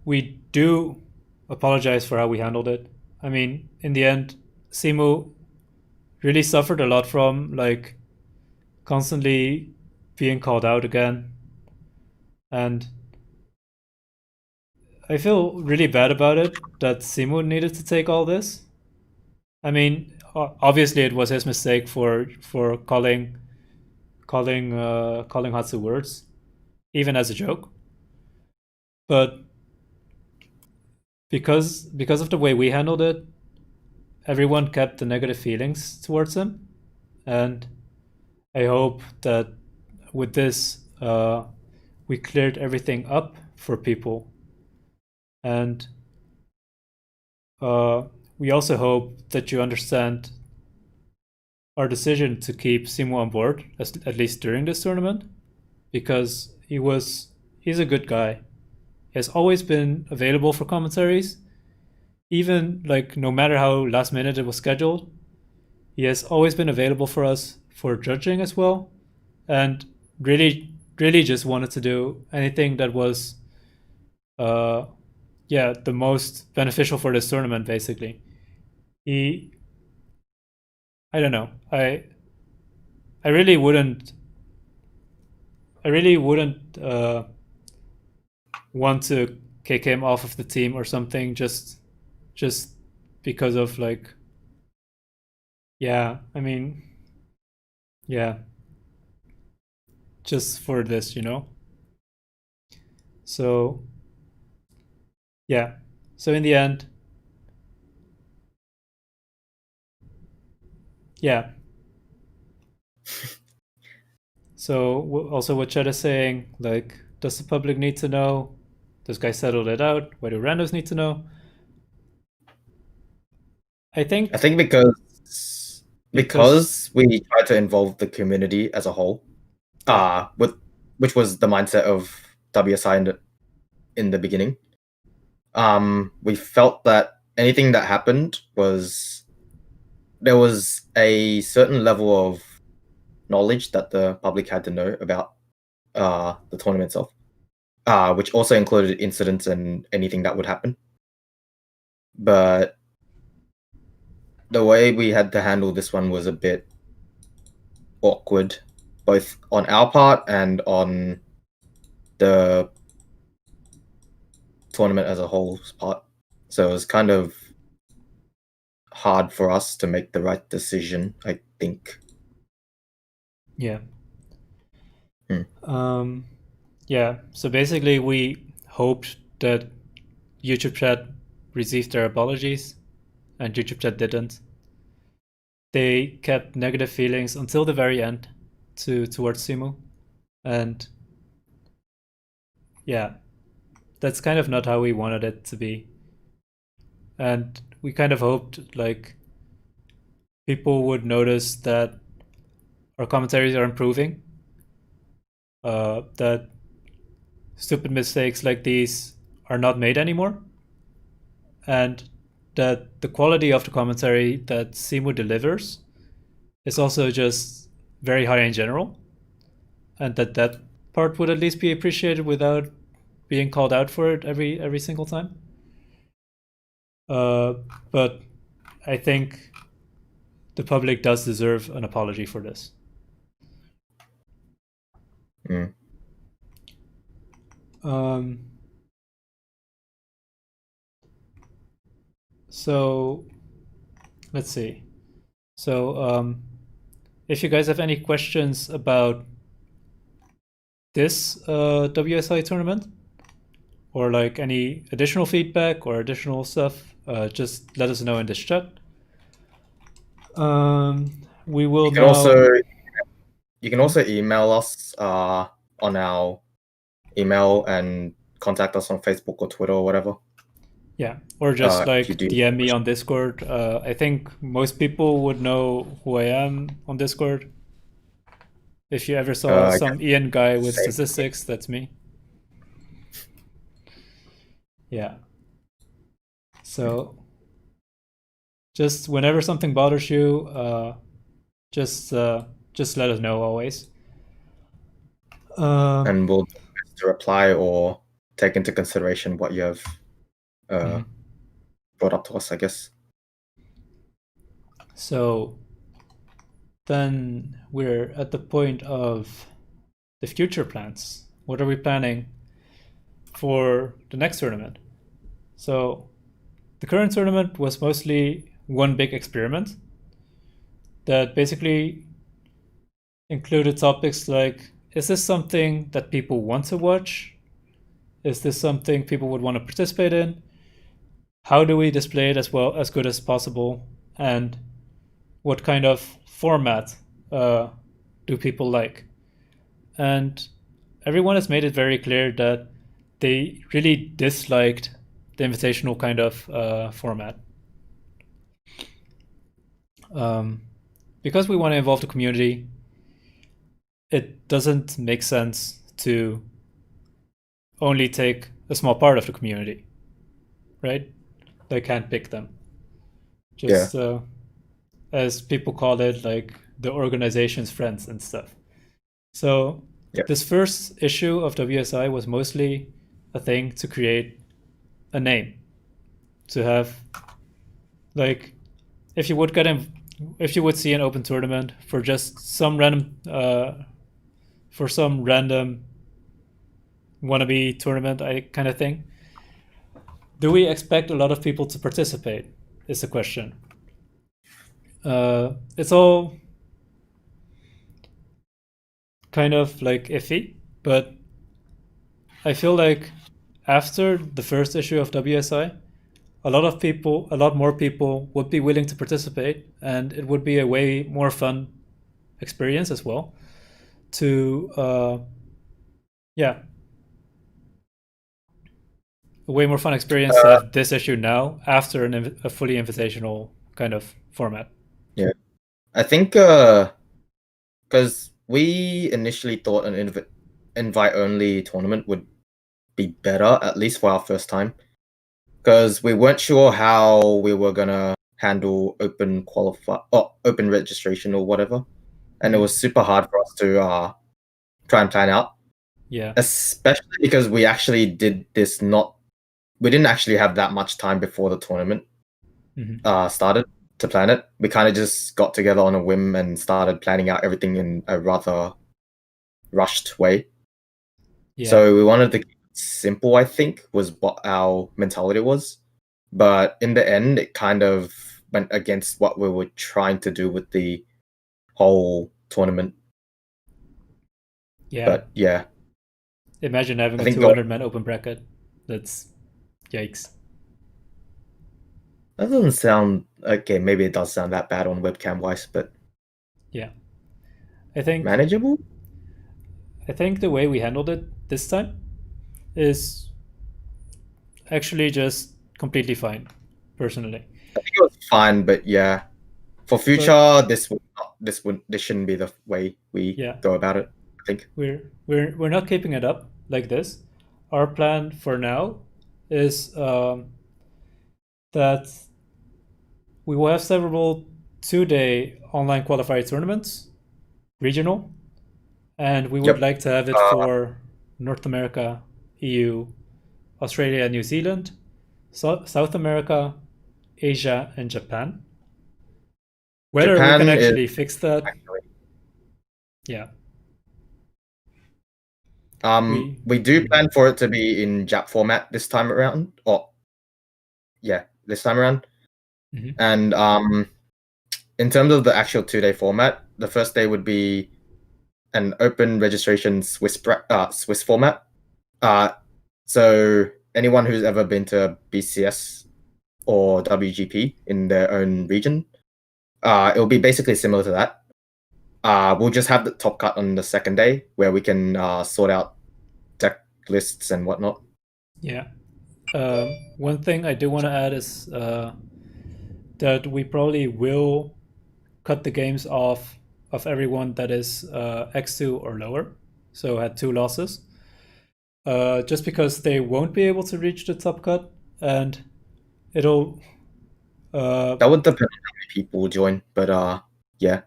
We do apologize for how we handled it. I mean, in the end, Simu really suffered a lot from like constantly being called out again, and I feel really bad about it that Simu needed to take all this. I mean, obviously it was his mistake for calling Hatsu words, even as a joke. But because of the way we handled it, everyone kept the negative feelings towards him, and I hope that with this we cleared everything up for people, and we also hope that you understand our decision to keep Simu on board, at least during this tournament, because he's a good guy. He has always been available for commentaries, even like no matter how last minute it was scheduled. He has always been available for us for judging as well, and really just wanted to do anything that was uh the most beneficial for this tournament. Basically, he I don't know. I really wouldn't want to kick him off of the team or something just because of like I mean just for this, so yeah so in the end yeah so also what Chet is saying, like, does the public need to know? This guy settled it out. Why do randos need to know? I I think think because we try to involve the community as a whole, with which was the mindset of WSI in the beginning. We felt that anything that happened there was a certain level of knowledge that the public had to know about the tournament itself, which also included incidents and anything that would happen. But the way we had to handle this one was a bit awkward, both on our part and on the tournament as a whole's part. So it was kind of hard for us to make the right decision, I think. yeah so basically we hoped that YouTube chat received their apologies, and YouTube chat didn't. They kept negative feelings until the very end towards Simu, and that's kind of not how we wanted it to be. And we kind of hoped like people would notice that our commentaries are improving, that stupid mistakes like these are not made anymore, and that the quality of the commentary that Simu delivers is also just very high in general, and that part would at least be appreciated without being called out for it every single time. But I think the public does deserve an apology for this. Mm. So let's see. So if you guys have any questions about this WSI tournament, or like any additional feedback or additional stuff, just let us know in this chat. We will you can also email us on our email and contact us on Facebook or Twitter or whatever. Yeah, or just like if you do. DM me on Discord. I think most people would know who I am on Discord. If you ever saw some Ian guy with statistics, that's me. Yeah. So just whenever something bothers you, just let us know always. And we'll do our best to reply or take into consideration what you have brought up to us, I guess. So then we're at the point of the future plans. What are we planning for the next tournament? So the current tournament was mostly one big experiment that basically included topics like, is this something that people want to watch? Is this something people would want to participate in? How do we display it as good as possible? And what kind of format do people like? And everyone has made it very clear that they really disliked the invitational kind of format. Because we want to involve the community, it doesn't make sense to only take a small part of the community, right? They can't pick them. Just as people call it, like the organization's friends and stuff. So this first issue of WSI was mostly a thing to create a name, to have, like, if you would see an open tournament for just some random wannabe tournament kind of thing, do we expect a lot of people to participate is the question. It's all kind of like iffy, but I feel like after the first issue of WSI, a lot more people would be willing to participate, and it would be a way more fun experience as well to a way more fun experience to have this issue now after a fully invitational kind of format. Yeah, I think because we initially thought an invite only tournament would be better, at least for our first time, because we weren't sure how we were gonna handle open registration or whatever, and it was super hard for us to try and plan out. Yeah, especially because we actually did this we didn't actually have that much time before the tournament started to plan it. We kind of just got together on a whim and started planning out everything in a rather rushed way. yeah. So we wanted to keep it simple, I think, was what our mentality was. But in the end, it kind of went against what we were trying to do with the whole tournament. Yeah. But yeah. Imagine having a 200-man open bracket. That's yikes. That doesn't sound okay. Maybe it does sound that bad on webcam wise, but yeah, I think manageable. I think the way we handled it this time is actually just completely fine, personally. I think it was fine, but yeah, for future, this shouldn't be the way we go about it. I think we're not keeping it up like this. Our plan for now is that we will have several 2-day online qualifier tournaments, regional, and we would like to have it for North America, EU, Australia, New Zealand, South America, Asia, and Japan. Whether we can actually fix that, yeah. We do plan for it to be in Jap format this time around, this time around. And in terms of the actual 2-day format, the first day would be an open registration Swiss format. So anyone who's ever been to BCS or WGP in their own region, it'll be basically similar to that. We'll just have the top cut on the second day where we can sort out deck lists and whatnot. Yeah. One thing I do want to add is that we probably will cut the games off of everyone that is X2 or lower, so had 2 losses, just because they won't be able to reach the top cut, and it'll That would depend on how many people join, but yeah.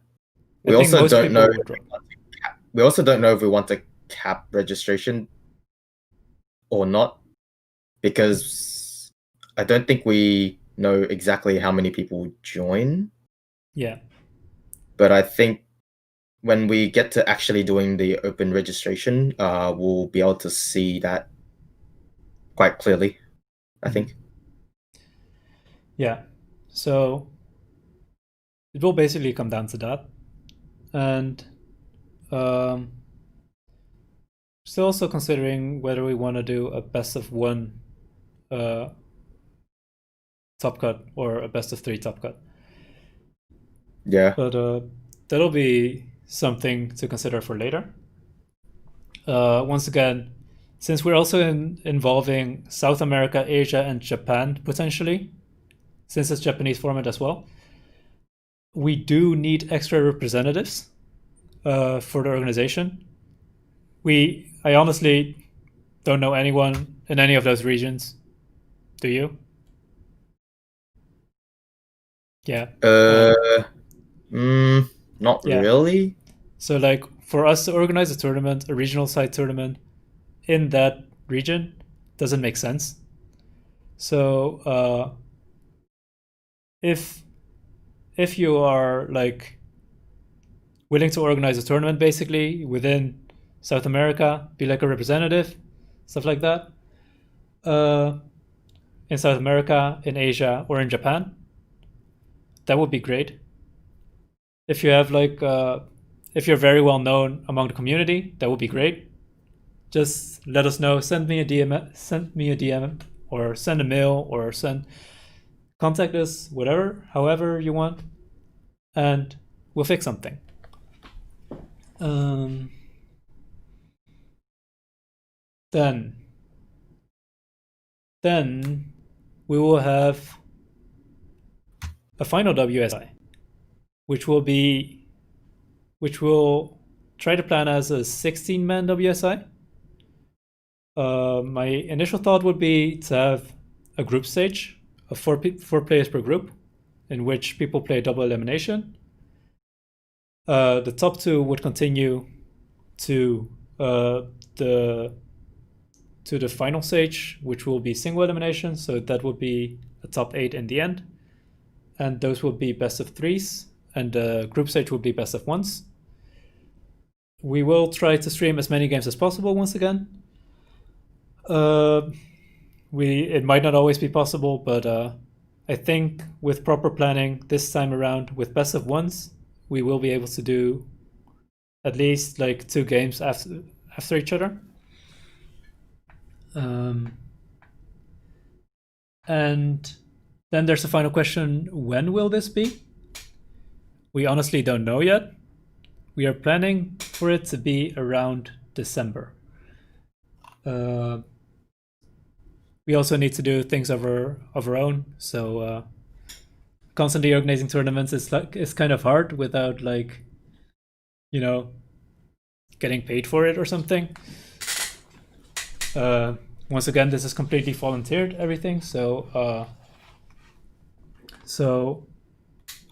I We think also most don't know people if will join. we also don't know if we want to cap registration or not, because I don't think we know exactly how many people join. Yeah. But I think when we get to actually doing the open registration, we'll be able to see that quite clearly, I think. Yeah. So it will basically come down to that. And um, still also considering whether we want to do a best of one uh, top cut or a best of three top cut. Yeah. But that'll be something to consider for later. Once again, since we're also involving South America, Asia, and Japan potentially, since it's Japanese format as well, we do need extra representatives for the organization. I honestly don't know anyone in any of those regions. Do you? Yeah. Not Yeah. really. So like for us to organize a tournament, a regional side tournament in that region doesn't make sense. So if you are like willing to organize a tournament basically within South America, be like a representative, stuff like that, uh, in South America, in Asia, or in Japan, that would be great. If you have like, if you're very well known among the community, that would be great. Just let us know. Send me a DM, or send a mail, or contact us, whatever, however you want, and we'll fix something. Um, then we will have a final WSI, which will try to plan as a 16-man WSI. My initial thought would be to have a group stage of four players per group, in which people play double elimination. The top two would continue to the final stage, which will be single elimination. So that would be a top 8 in the end, and those would be best of threes, and the group stage would be best of ones. We will try to stream as many games as possible once again. It might not always be possible, but I think with proper planning this time around, with best of ones, we will be able to do at least like 2 games after each other. And then there's the final question: when will this be? We honestly don't know yet. We are planning for it to be around December. We also need to do things of our own. So constantly organizing tournaments is kind of hard without like, you know, getting paid for it or something. Once again, this is completely volunteered, everything. So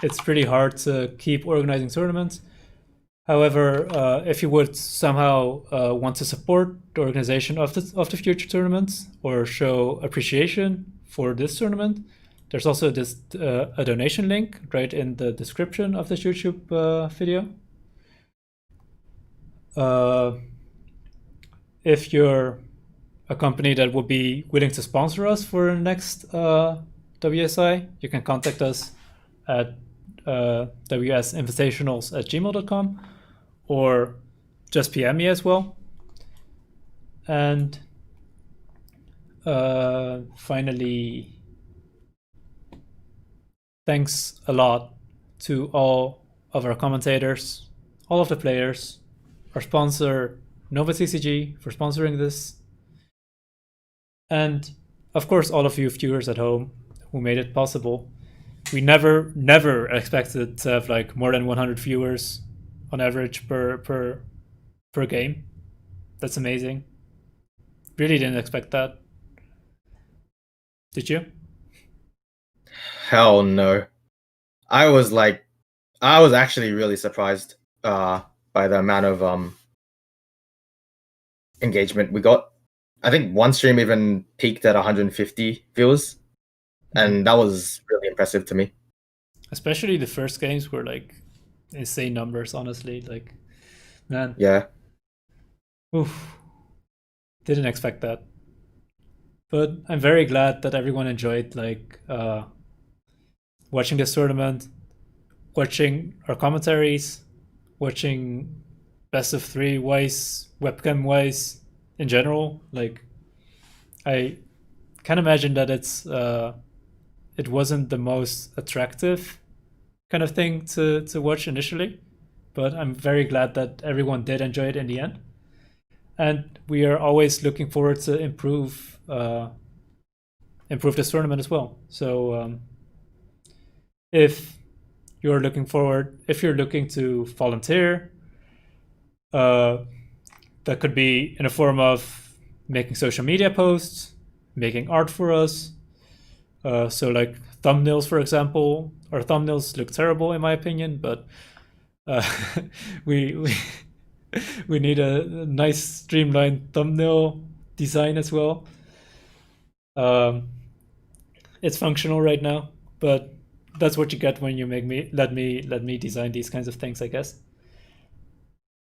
it's pretty hard to keep organizing tournaments. However, if you would somehow want to support the organization of the future tournaments or show appreciation for this tournament, there's also this a donation link right in the description of this YouTube video. If you're a company that would be willing to sponsor us for the next WSI, you can contact us at wsinvitationals@gmail.com, or just PM me as well. And finally, thanks a lot to all of our commentators, all of the players, our sponsor NovaTCG for sponsoring this, and of course all of you viewers at home who made it possible. We never expected to have like more than 100 viewers on average per game. That's amazing. Really didn't expect that. Did you? Hell no. I was like, I was actually really surprised by the amount of engagement we got. I think one stream even peaked at 150 viewers, and that was really impressive to me. Especially the first games were like insane numbers, honestly. Like, man, Yeah. oof, didn't expect that. But I'm very glad that everyone enjoyed like watching this tournament, watching our commentaries, watching best of three Weiss, webcam Weiss in general. Like, I can imagine that it wasn't the most attractive kind of thing to watch initially, but I'm very glad that everyone did enjoy it in the end. And we are always looking forward to improve this tournament as well. So if if you're looking to volunteer, uh, that could be in a form of making social media posts, making art for us. So like thumbnails, for example. Our thumbnails look terrible in my opinion, but uh, we we need a nice streamlined thumbnail design as well. Um, it's functional right now, but that's what you get when you make me let me design these kinds of things, I guess.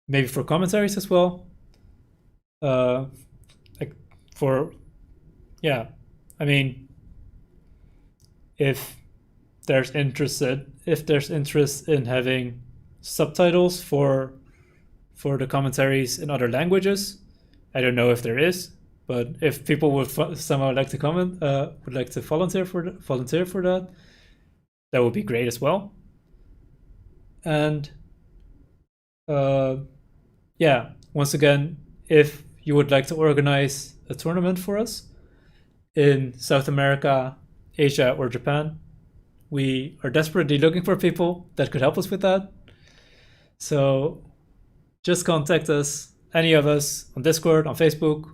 Maybe for commentaries as well. Uh, like for yeah, I mean, if if there's interest in having subtitles for the commentaries in other languages, I don't know if there is, but if people would somehow like to would like to volunteer for that, that would be great as well. And uh, yeah, once again, if you would like to organize a tournament for us in South America, Asia, or Japan, we are desperately looking for people that could help us with that. So just contact us, any of us, on Discord, on Facebook,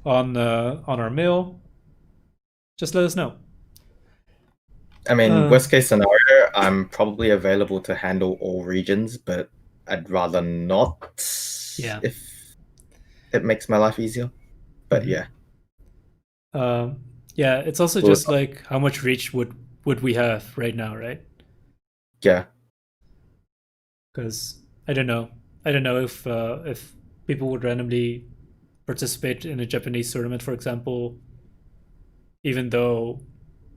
on our mail. Just let us know. I mean, Uh, worst case scenario, I'm probably available to handle all regions, but I'd rather not yeah. if it makes my life easier. But hmm yeah, yeah. It's also we'll, just like how much reach would we have right now, right? yeah. Because I don't know. I don't know if people would randomly participate in a Japanese tournament, for example, even though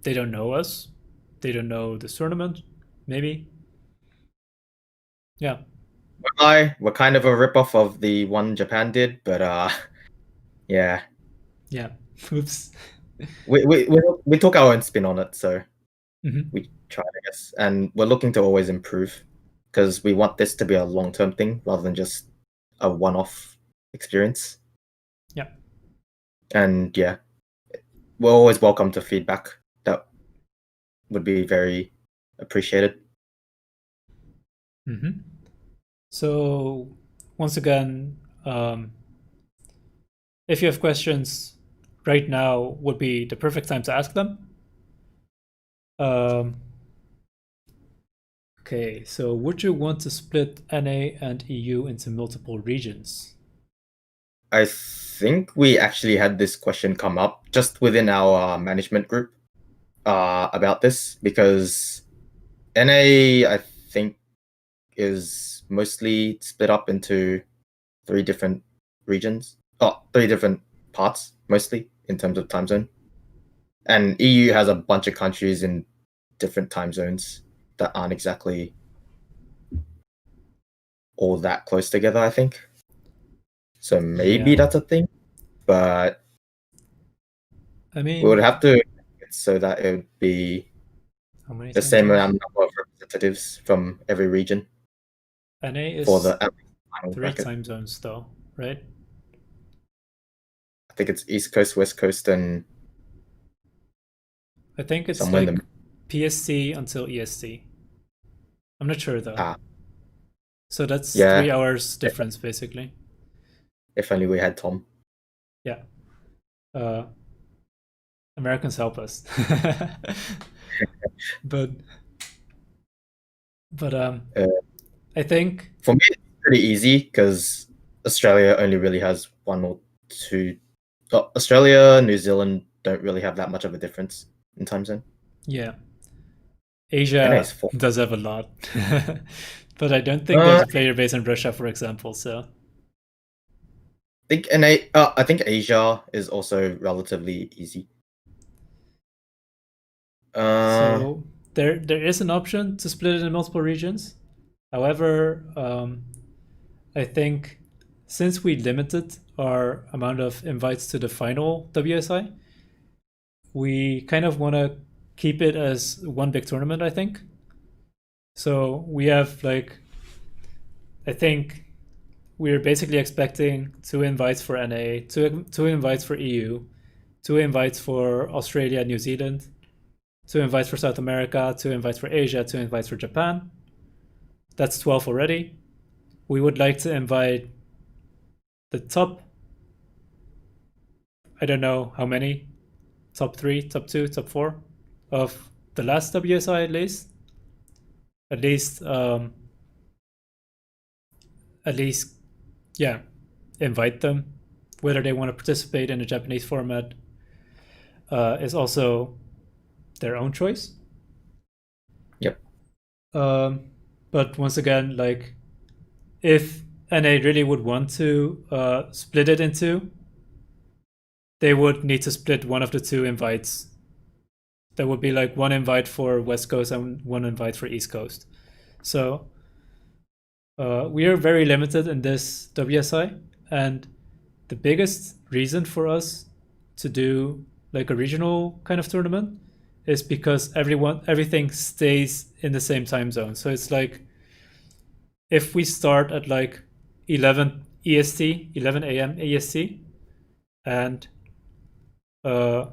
they don't know us, they don't know this tournament. Maybe, yeah, We're kind of a ripoff of the one Japan did, but yeah, yeah. Oops. we took our own spin on it, so hmm we tried, I guess, and we're looking to always improve because we want this to be a long-term thing rather than just a one-off experience. Yeah. And yeah, we're always welcome to feedback. That would be very appreciated. hmm So once again, if you have questions, right now would be the perfect time to ask them. Um, okay, so would you want to split NA and EU into multiple regions? I think we actually had this question come up just within our management group about this because NA, I think, is mostly split up into three different regions. Oh, three different parts, mostly in terms of time zone. And EU has a bunch of countries in different time zones that aren't exactly all that close together, I think. So maybe Yeah, that's a thing, but I we would mean, have to so that it would be how many the time same zones? number of representatives from every region NA for is the final three bracket. time zones, though, right? I think it's East Coast, West Coast, and I think it's somewhere in the like PST until EST. I'm not sure though. ah So that's yeah. 3 hours If, difference, basically. if only we had Tom. Yeah. Uh, Americans help us. but Uh, I think for me, it's pretty easy because Australia only really has one or two. Australia, New Zealand don't really have that much of a difference in time zone. yeah, NA is Asia four. does have a lot, but I don't think there's I a player base in Russia, for example. So think I think Asia is also relatively easy. Uh, so there is an option to split it in multiple regions. However, I think since we limited our amount of invites to the final WSI, we kind of want to keep it as one big tournament, I think. So we have like, I think we're basically expecting 2 invites for NA, two invites for EU, 2 invites for Australia, New Zealand, 2 invites for South America, 2 invites for Asia, 2 invites for Japan. That's 12 already. We would like to invite the top, I don't know how many, top 3, top 2, top 4 of the last WSI at least. At least, at least, yeah, invite them. Whether they want to participate in a Japanese format is also their own choice. yep. But once again, like if NA really would want to split it into, they would need to split one of the 2 invites. There would be like 1 invite for West Coast and 1 invite for East Coast. So we are very limited in this WSI, and the biggest reason for us to do like a regional kind of tournament is because everything stays in the same time zone. So it's like if we start at like 11 EST, 11 a.m. EST, and uh,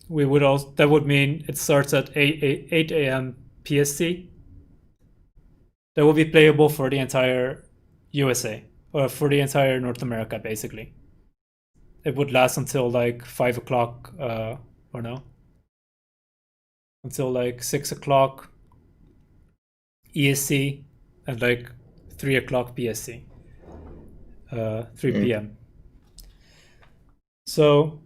we would also that would mean it starts at 8 a.m. PST. That will be playable for the entire USA or for the entire North America, basically. It would last until like 5 o'clock, or no, until like 6 o'clock EST and like 3 o'clock PST, 3 Mm. p.m. So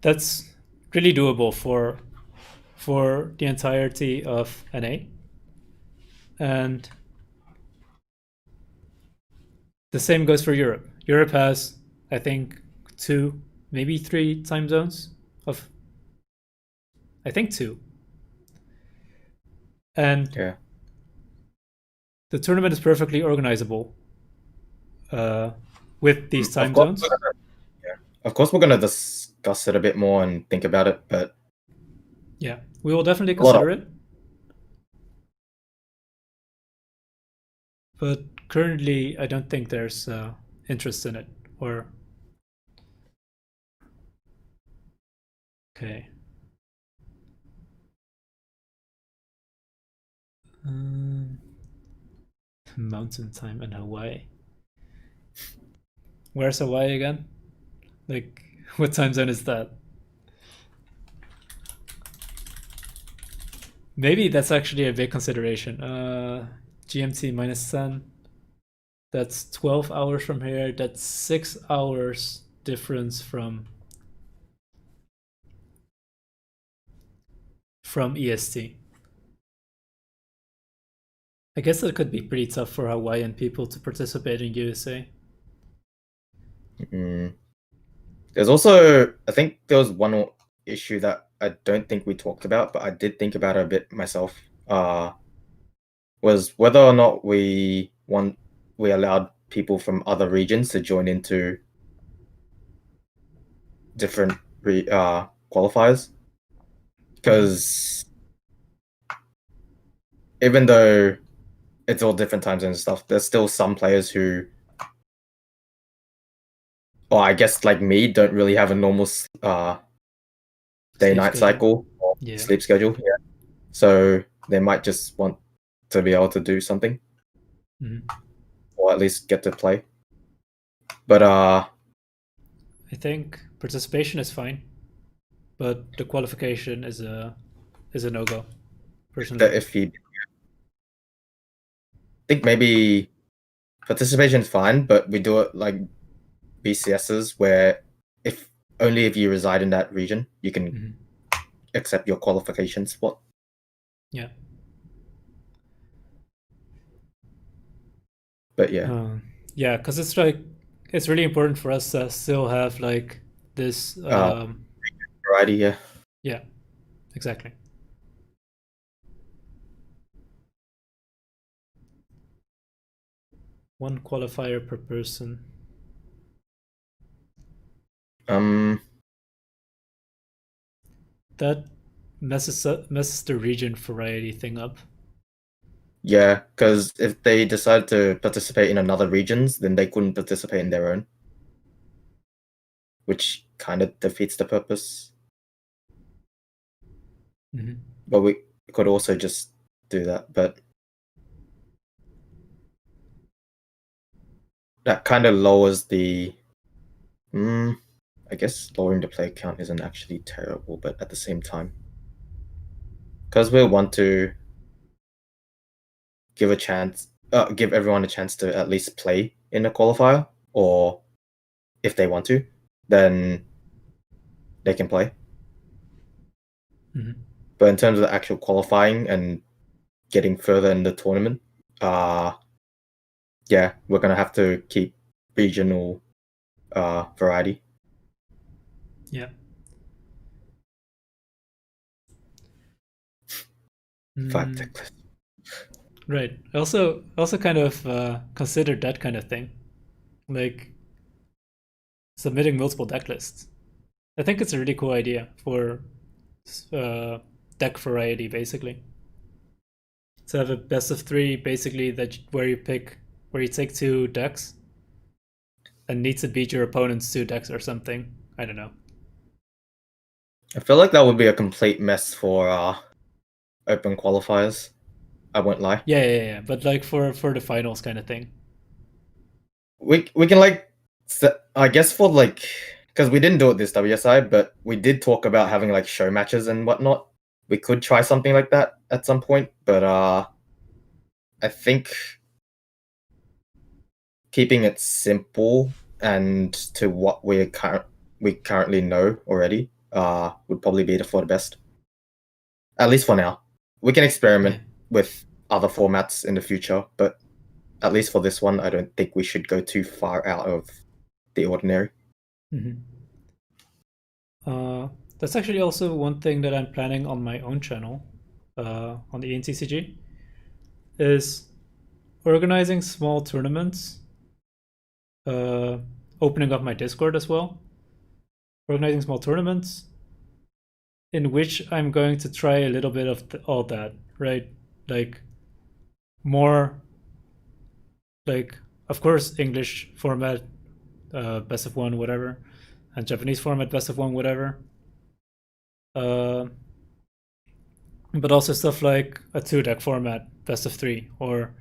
that's really doable for the entirety of NA, and the same goes for Europe. Europe has, I think, 2, maybe 3 time zones of, I think 2, and Yeah. the tournament is perfectly organizable uh, with these Of time course, zones. yeah. Of course, we're gonna discuss it a bit more and think about it, but Yeah, we will definitely a lot of consider it. But currently, I don't think there's interest in it. Or okay, um, mountain time in Hawaii. Where's Hawaii again? Like, what time zone is that? Maybe that's actually a big consideration. GMT minus 10. That's 12 hours from here. That's 6 hours difference from EST. I guess that could be pretty tough for Hawaiian people to participate in USA. mm. There's also, I think there was one issue that I don't think we talked about, but I did think about it a bit myself. Was whether or not we allowed people from other regions to join into different qualifiers, because even though it's all different times and stuff, there's still some players who, or I guess like me, don't really have a normal day Sleep night schedule. cycle or Yeah. sleep schedule. Yeah. So they might just want to be able to do something, Mhm. or at least get to play. But I think participation is fine, but the qualification is a no-go, personally. If you think maybe participation is fine, but we do it like BCSs where if only if you reside in that region, you can accept your qualification spot. Yeah. But yeah, Yeah, because it's like it's really important for us to still have like this. variety, yeah. Yeah, exactly. One qualifier per person. That messes the region variety thing up. Yeah, because if they decide to participate in another regions, then they couldn't participate in their own, which kind of defeats the purpose. But we could also just do that, but that kind of lowers the. I guess lowering the play count isn't actually terrible, but at the same time, because we want to give give everyone a chance to at least play in the qualifier, or if they want to, then they can play. But in terms of the actual qualifying and getting further in the tournament, yeah, we're gonna have to keep regional variety. Yeah. Five decklists. Right. I also kind of considered that kind of thing, like submitting multiple deck lists. I think it's a really cool idea for uh, deck variety, basically. To have a best of three, basically where you take two decks and need to beat your opponent's two decks or something. I don't know. I feel like that would be a complete mess for open qualifiers. I won't lie. Yeah. But like for the finals kind of thing. We can like I guess for like because we didn't do it this WSI, but we did talk about having like show matches and whatnot. We could try something like that at some point, but I think keeping it simple and to what we currently know already would probably be for the best. At least for now. We can experiment with other formats in the future, but at least for this one, I don't think we should go too far out of the ordinary. That's actually also one thing that I'm planning on my own channel, on the NTCG, is organizing small tournaments, opening up my Discord as well, organizing small tournaments in which I'm going to try a little bit of all that, right? Like more, like of course English format, best of one, whatever, and Japanese format, best of one, whatever. Uh, but also stuff like a two deck format, best of three, or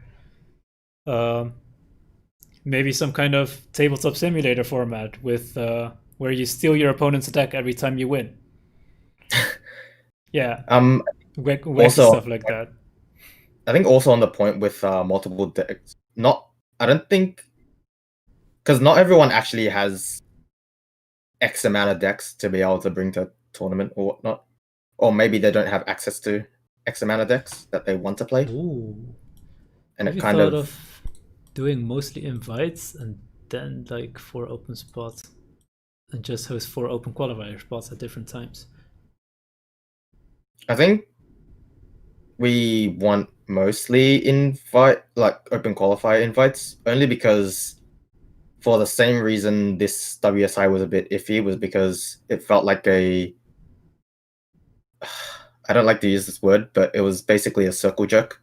uh, maybe some kind of tabletop simulator format with where you steal your opponent's deck every time you win. Yeah, wacky Also, stuff like that. I think also on the point with multiple decks, I don't think because not everyone actually has X amount of decks to be able to bring to tournament or whatnot, or maybe they don't have access to X amount of decks that they want to play. Ooh, And have it you kind thought of of doing mostly invites and then like 4 open spots and just host 4 open qualifier spots at different times? I think we want mostly open qualifier invites only because for the same reason this WSI was a bit iffy was because it felt like I don't like to use this word, but it was basically a circle jerk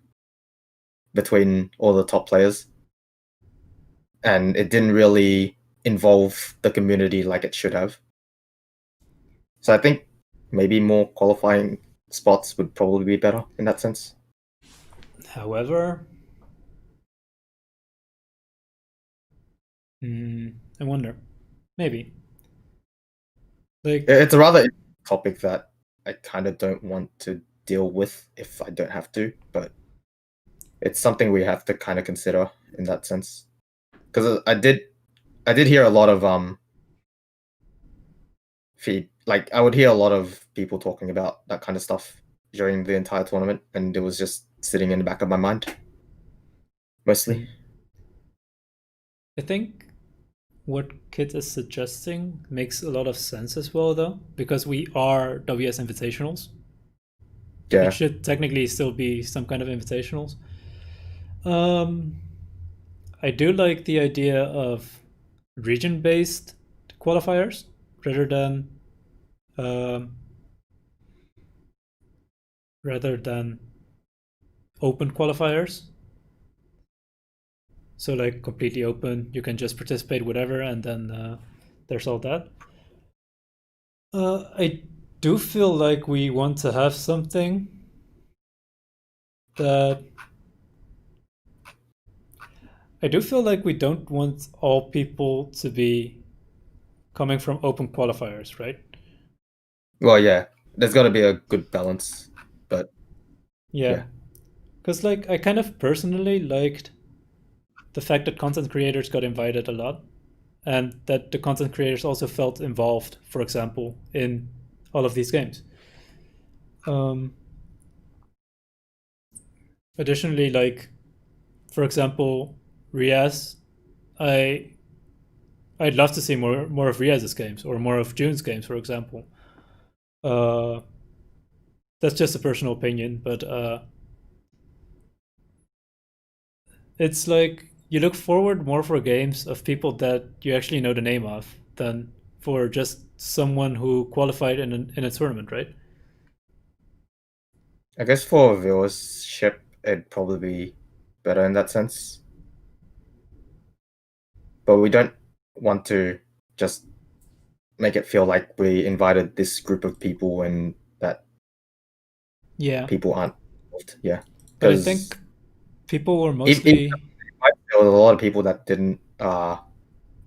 between all the top players. And it didn't really involve the community like it should have. So I think maybe more qualifying spots would probably be better in that sense. However, I wonder. Maybe. Like, It's a rather topic that I kind of don't want to deal with if I don't have to, but it's something we have to kind of consider in that sense. Because I did hear a lot of feed, like I would hear a lot of people talking about that kind of stuff during the entire tournament, and it was just sitting in the back of my mind mostly. I think what Kit is suggesting makes a lot of sense as well, though, because we are WS Invitationals. It Yeah, should technically still be some kind of invitationals. Um, I do like the idea of region-based qualifiers rather than um, rather than open qualifiers. So like completely open, you can just participate whatever, and then there's all that. I do feel like we want to have something that I do feel like we don't want all people to be coming from open qualifiers, right? well, yeah, there's got to be a good balance, but Yeah, yeah, because like I kind of personally liked the fact that content creators got invited a lot, and that the content creators also felt involved, for example, in all of these games. Um, Additionally, like for example, Riaz, I I'd love to see more of Riaz's games or more of June's games, for example. Uh, that's just a personal opinion, but it's like you look forward more for games of people that you actually know the name of than for just someone who qualified in a tournament, right? I guess for viewership, it'd probably be better in that sense. But we don't want to just make it feel like we invited this group of people and that Yeah, people aren't involved. Yeah, but I because think people were even mostly, there was a lot of people that didn't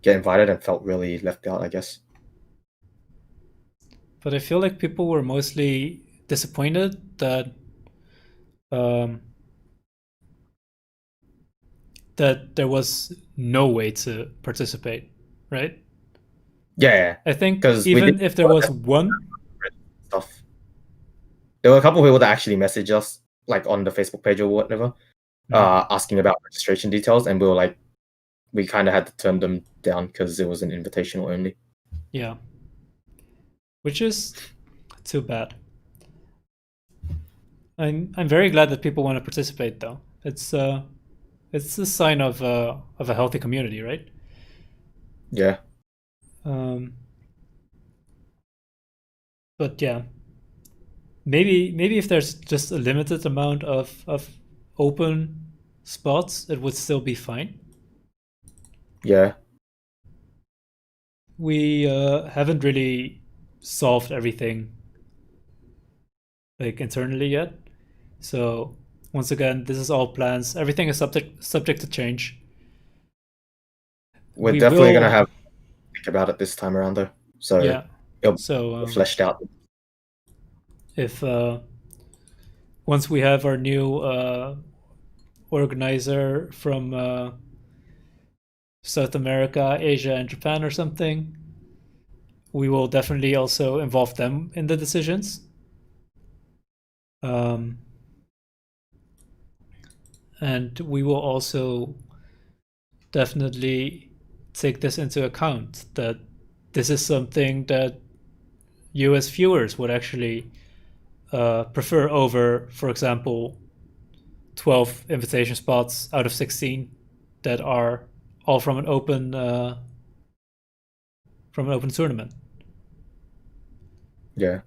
get invited and felt really left out, I guess. but I feel like people were mostly disappointed um, that there was no way to participate, right? Yeah, I think because we did even if there was one, stuff. There were a couple of people that actually messaged us, like on the Facebook page or whatever, asking about registration details, and we were like, we kind of had to turn them down because it was an invitational only. yeah, which is too bad. I'm very glad that people want to participate though. It's a sign of a healthy community, right? Yeah, Um, but yeah, maybe if there's just a limited amount of open spots, it would still be fine. yeah. We haven't really solved everything like internally yet. So once again, this is all plans. Everything is subject to change. We're We definitely gonna will, have to think about it this time around though, so yeah. it'll So be fleshed out. if once we have our new organizer from South America, Asia, and Japan or something, we will definitely also involve them in the decisions. Um, and we will also definitely take this into account that this is something that you as viewers would actually prefer over, for example, 12 invitation spots out of 16 that are all from an open tournament. Yeah,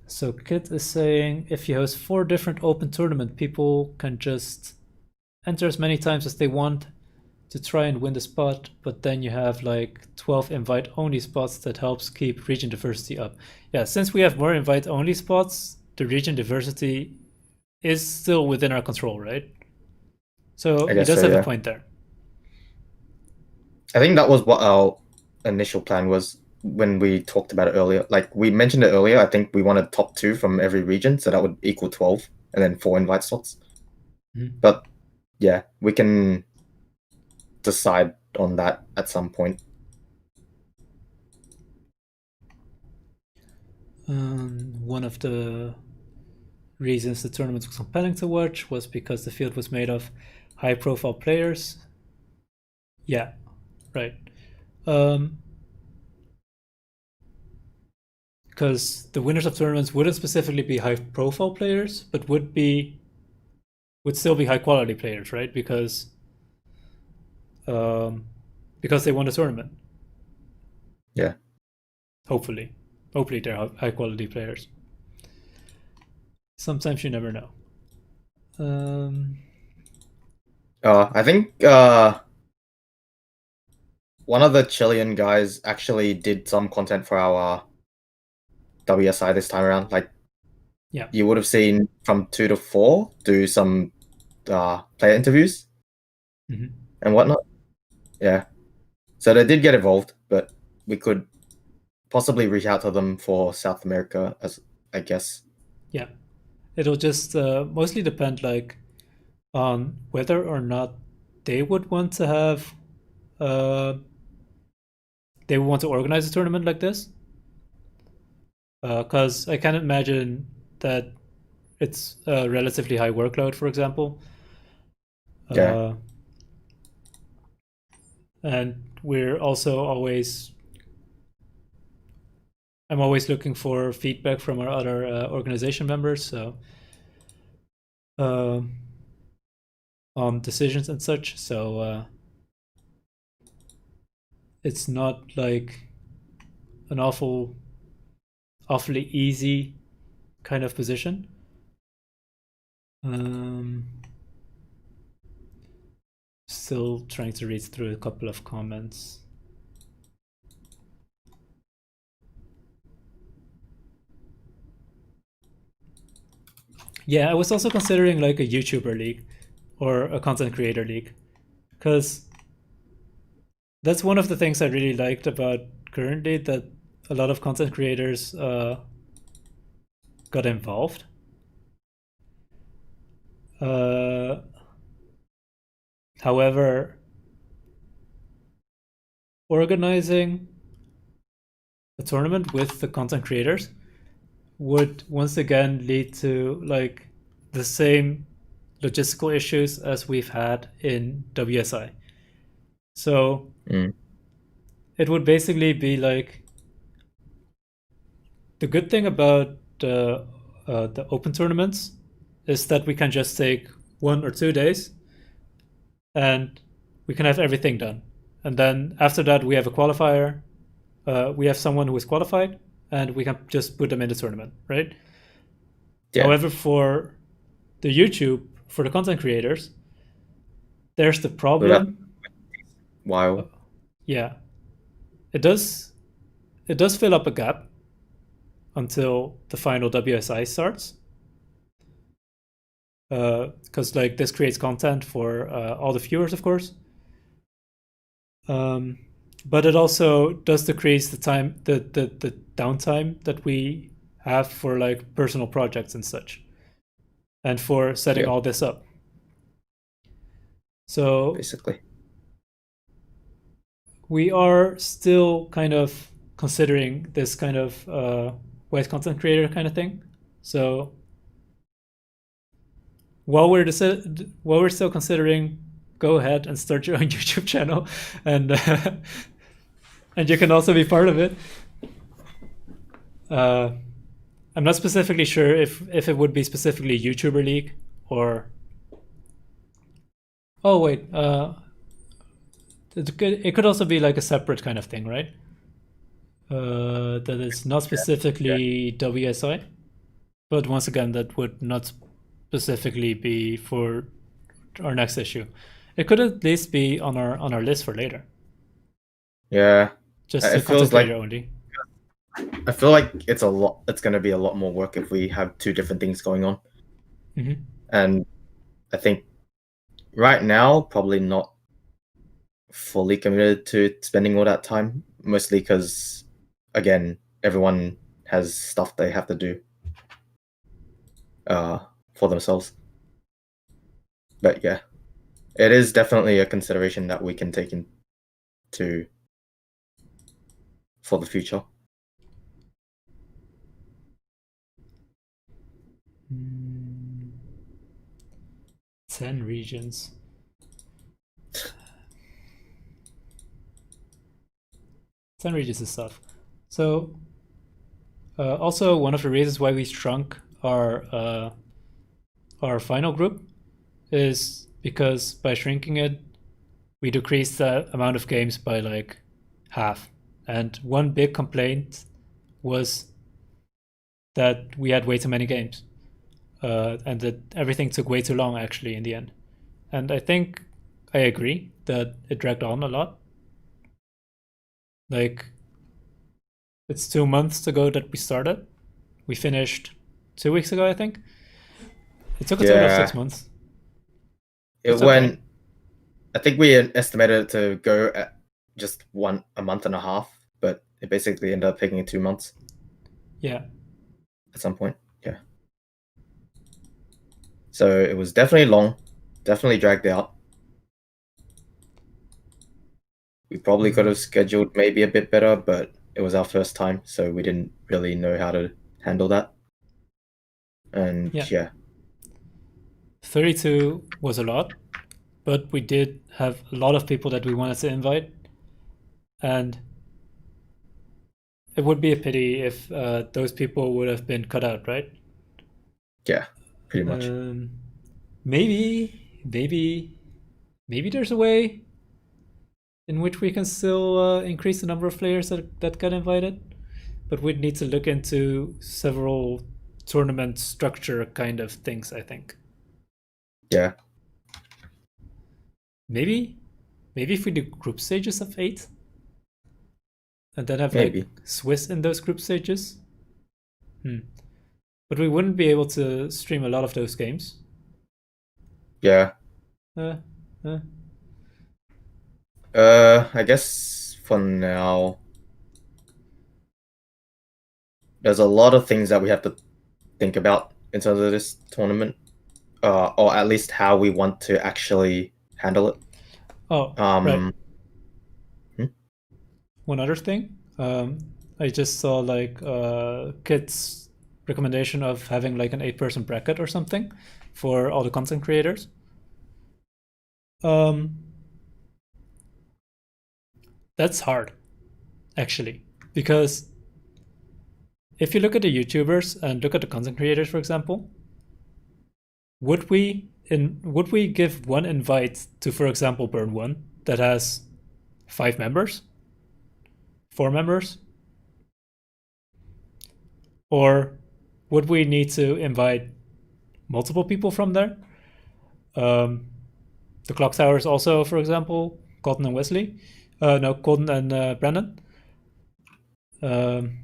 So Kit is saying if you host 4 different open tournament, people can just enter as many times as they want to try and win the spot, but then you have like 12 invite only spots that helps keep region diversity up. Yeah, since we have more invite only spots, the region diversity is still within our control, right? So I he guess does so, have a yeah. point there. I think that was what our initial plan was when we talked about it earlier. Like we mentioned it earlier, I think we wanted top 2 from every region, so that would equal 12, and then 4 invite slots. Mhm. But yeah, we can decide on that at some point. One of the reasons the tournament was compelling to watch was because the field was made of high-profile players. Yeah, right. Because the winners of tournaments wouldn't specifically be high-profile players, but would still be high-quality players, right? Um, because they won the tournament. Yeah. Hopefully, they're high-quality players. Sometimes you never know. I think one of the Chilean guys actually did some content for our WSI this time around. Like Yeah. you would have seen from 2 to 4 do some player interviews Mm-hmm. and whatnot. Yeah. So they did get involved, but we could possibly reach out to them for South America, as I guess. Yeah. It'll just mostly depend like on whether or not they would want to have uh, they would want to organize a tournament like this. Because I can't imagine that it's a relatively high workload, for example. Yeah. Uh, and we're also always I'm always looking for feedback from our other organization members, so um, on decisions and such. So it's not like an awfully easy kind of position. Um, Still trying to read through a couple of comments. Yeah, I was also considering like a YouTuber league or a content creator league because that's one of the things I really liked about currently, that a lot of content creators got involved. Uh, However, organizing a tournament with the content creators would once again lead to like the same logistical issues as we've had in WSI. So Mm. it would basically be like the good thing about the open tournaments is that we can just take 1 or 2 days and we can have everything done. And then after that, we have a qualifier. We have someone who is qualified, and we can just put them in the tournament, right? Yeah. However, for the YouTube, for the content creators, there's the We've had problem. a while. Yeah, it does. It does fill up a gap until the final WSI starts, because like this creates content for all the viewers, of course. Um, but it also does decrease the time, the downtime that we have for like personal projects and such, and for setting Yeah. all this up. So Basically. we are still kind of considering this kind of white content creator kind of thing. So while we're still considering, go ahead and start your own YouTube channel, and and you can also be part of it. Uh, I'm not specifically sure if it would be specifically YouTuber League or. Oh wait, it could also be like a separate kind of thing, right? That is not Yeah. specifically WSI, but once again, that would not specifically be for our next issue. It could at least be on our list for later, Yeah. just It the content feels like creator only. I feel like it's a lot. It's going to be a lot more work if we have 2 different things going on. Mm-hmm. And I think right now probably not fully committed to spending all that time, mostly because again everyone has stuff they have to do uh, for themselves. But yeah, it is definitely a consideration that we can take into for the future. Mm, 10 regions. 10 regions is tough. So, also one of the reasons why we shrunk our final group is because by shrinking it, we decreased the amount of games by like half. And one big complaint was that we had way too many games, and that everything took way too long actually in the end. And I think I agree that it dragged on a lot. Like, it's 2 months ago that we started. We finished 2 weeks ago, I think. It took a total of Yeah, 6 months. it It's okay. went. I think we estimated it to go at just a month and a half, but it basically ended up taking 2 months Yeah. at some point. Yeah. So it was definitely long, definitely dragged out. We probably could have scheduled maybe a bit better, but it was our first time, so we didn't really know how to handle that. And Yeah. yeah, 32 was a lot, but we did have a lot of people that we wanted to invite. And it would be a pity if those people would have been cut out, right? yeah, pretty much. Um, maybe there's a way in which we can still increase the number of players that got invited, but we'd need to look into several tournament structure kind of things, I think. Yeah, Maybe if we do group stages of 8 and then have like maybe. Swiss in those group stages. Hmm. But we wouldn't be able to stream a lot of those games. Yeah. Uh, uh, I guess for now, there's a lot of things that we have to think about in terms of this tournament, or at least how we want to actually handle it. oh, right. Um, hmm? One other thing. I just saw like Kit's recommendation of having like an 8-person bracket or something for all the content creators. Um, that's hard, actually, because if you look at the YouTubers and look at the content creators, for example, would we give one invite to, for example, Burn One that has 5 members, 4 members, or would we need to invite multiple people from there? Um, the Clock Towers also, for example, Colton and Wesley. No, Colton and Brandon. Um,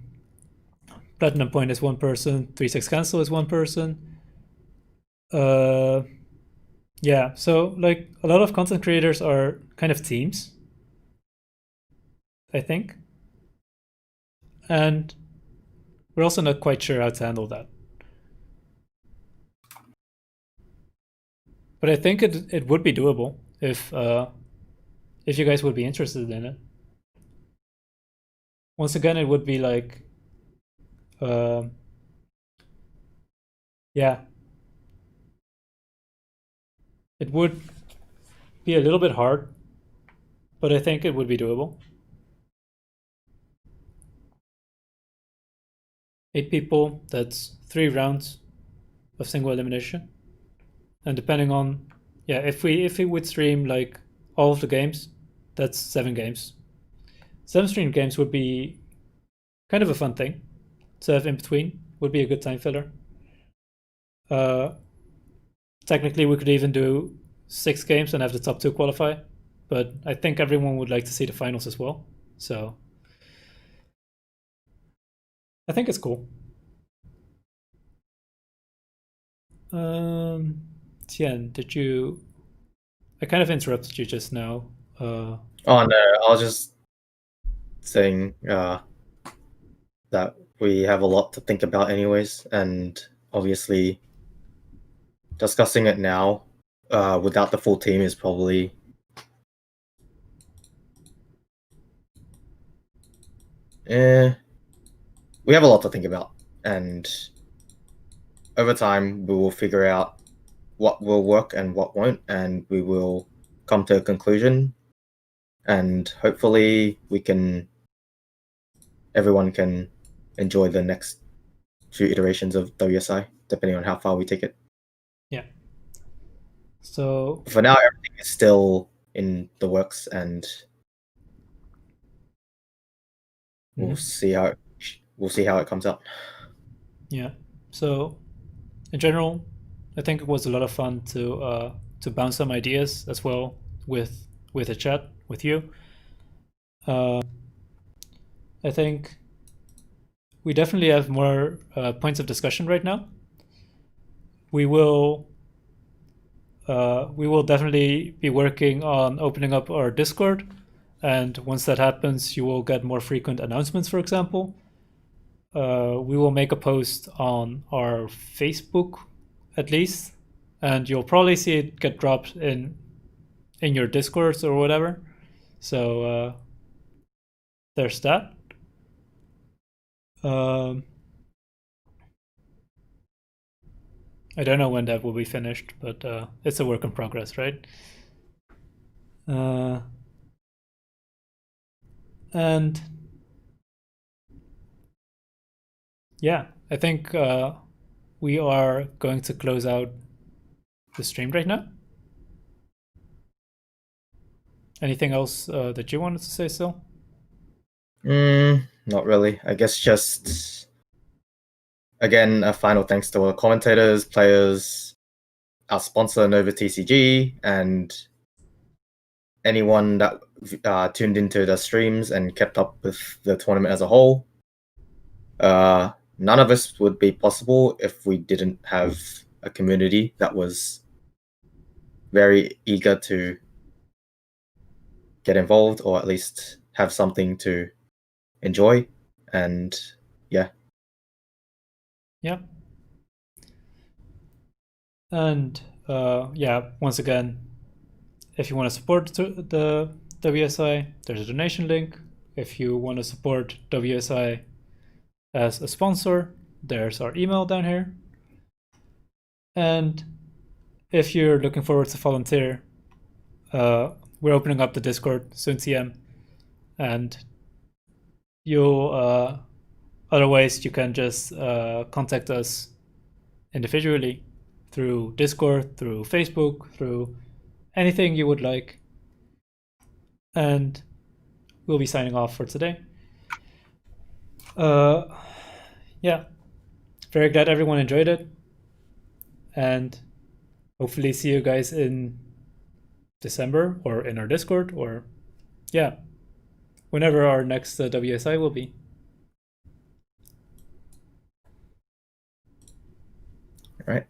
Platinum Point is one person. 3-6 Cancel is one person. Uh, yeah, so like a lot of content creators are kind of teams, I think, and we're also not quite sure how to handle that. But I think it would be doable if you guys would be interested in it. Once again, it would be like, uh, yeah, it would be a little bit hard, but I think it would be doable. 8 people, that's 3 rounds of single elimination, and depending on, yeah, if we would stream like all of the games, that's 7 games. 7 stream games would be kind of a fun thing to have in between. Would be a good time filler. Uh, Technically, we could even do 6 games and have the top 2 qualify, but I think everyone would like to see the finals as well. So I think it's cool. Tian, did you? I kind of interrupted you just now. Oh no, I was just saying that we have a lot to think about, anyways, and obviously discussing it now without the full team is probably we have a lot to think about, and over time we will figure out what will work and what won't, and we will come to a conclusion, and hopefully everyone can enjoy the next few iterations of WSI, depending on how far we take it. Yeah. So For now, everything is still in the works, and we'll see how it comes out. yeah. So in general, I think it was a lot of fun to bounce some ideas as well with a chat with you. I think we definitely have more points of discussion right now. We will definitely be working on opening up our Discord, and once that happens, you will get more frequent announcements. For example, we will make a post on our Facebook, at least, and you'll probably see it get dropped in your Discords or whatever. So there's that. Um, I don't know when that will be finished, but it's a work in progress, right? Uh, and yeah, I think we are going to close out the stream right now. Anything else that you wanted to say, Sil? Not really. I guess just again a final thanks to our commentators, players, our sponsor NovaTCG, and anyone that tuned into the streams and kept up with the tournament as a whole. None of this would be possible if we didn't have a community that was very eager to get involved, or at least have something to enjoy. And yeah. Yeah. And yeah, once again, if you want to support the WSI, there's a donation link. If you want to support WSI as a sponsor, there's our email down here. And if you're looking forward to volunteer, we're opening up the Discord soon, TM, and you'll other ways you can just contact us individually through Discord, through Facebook, through anything you would like. And we'll be signing off for today. Yeah, very glad everyone enjoyed it, and hopefully see you guys in December or in our Discord, or yeah, whenever our next WSI will be. All right.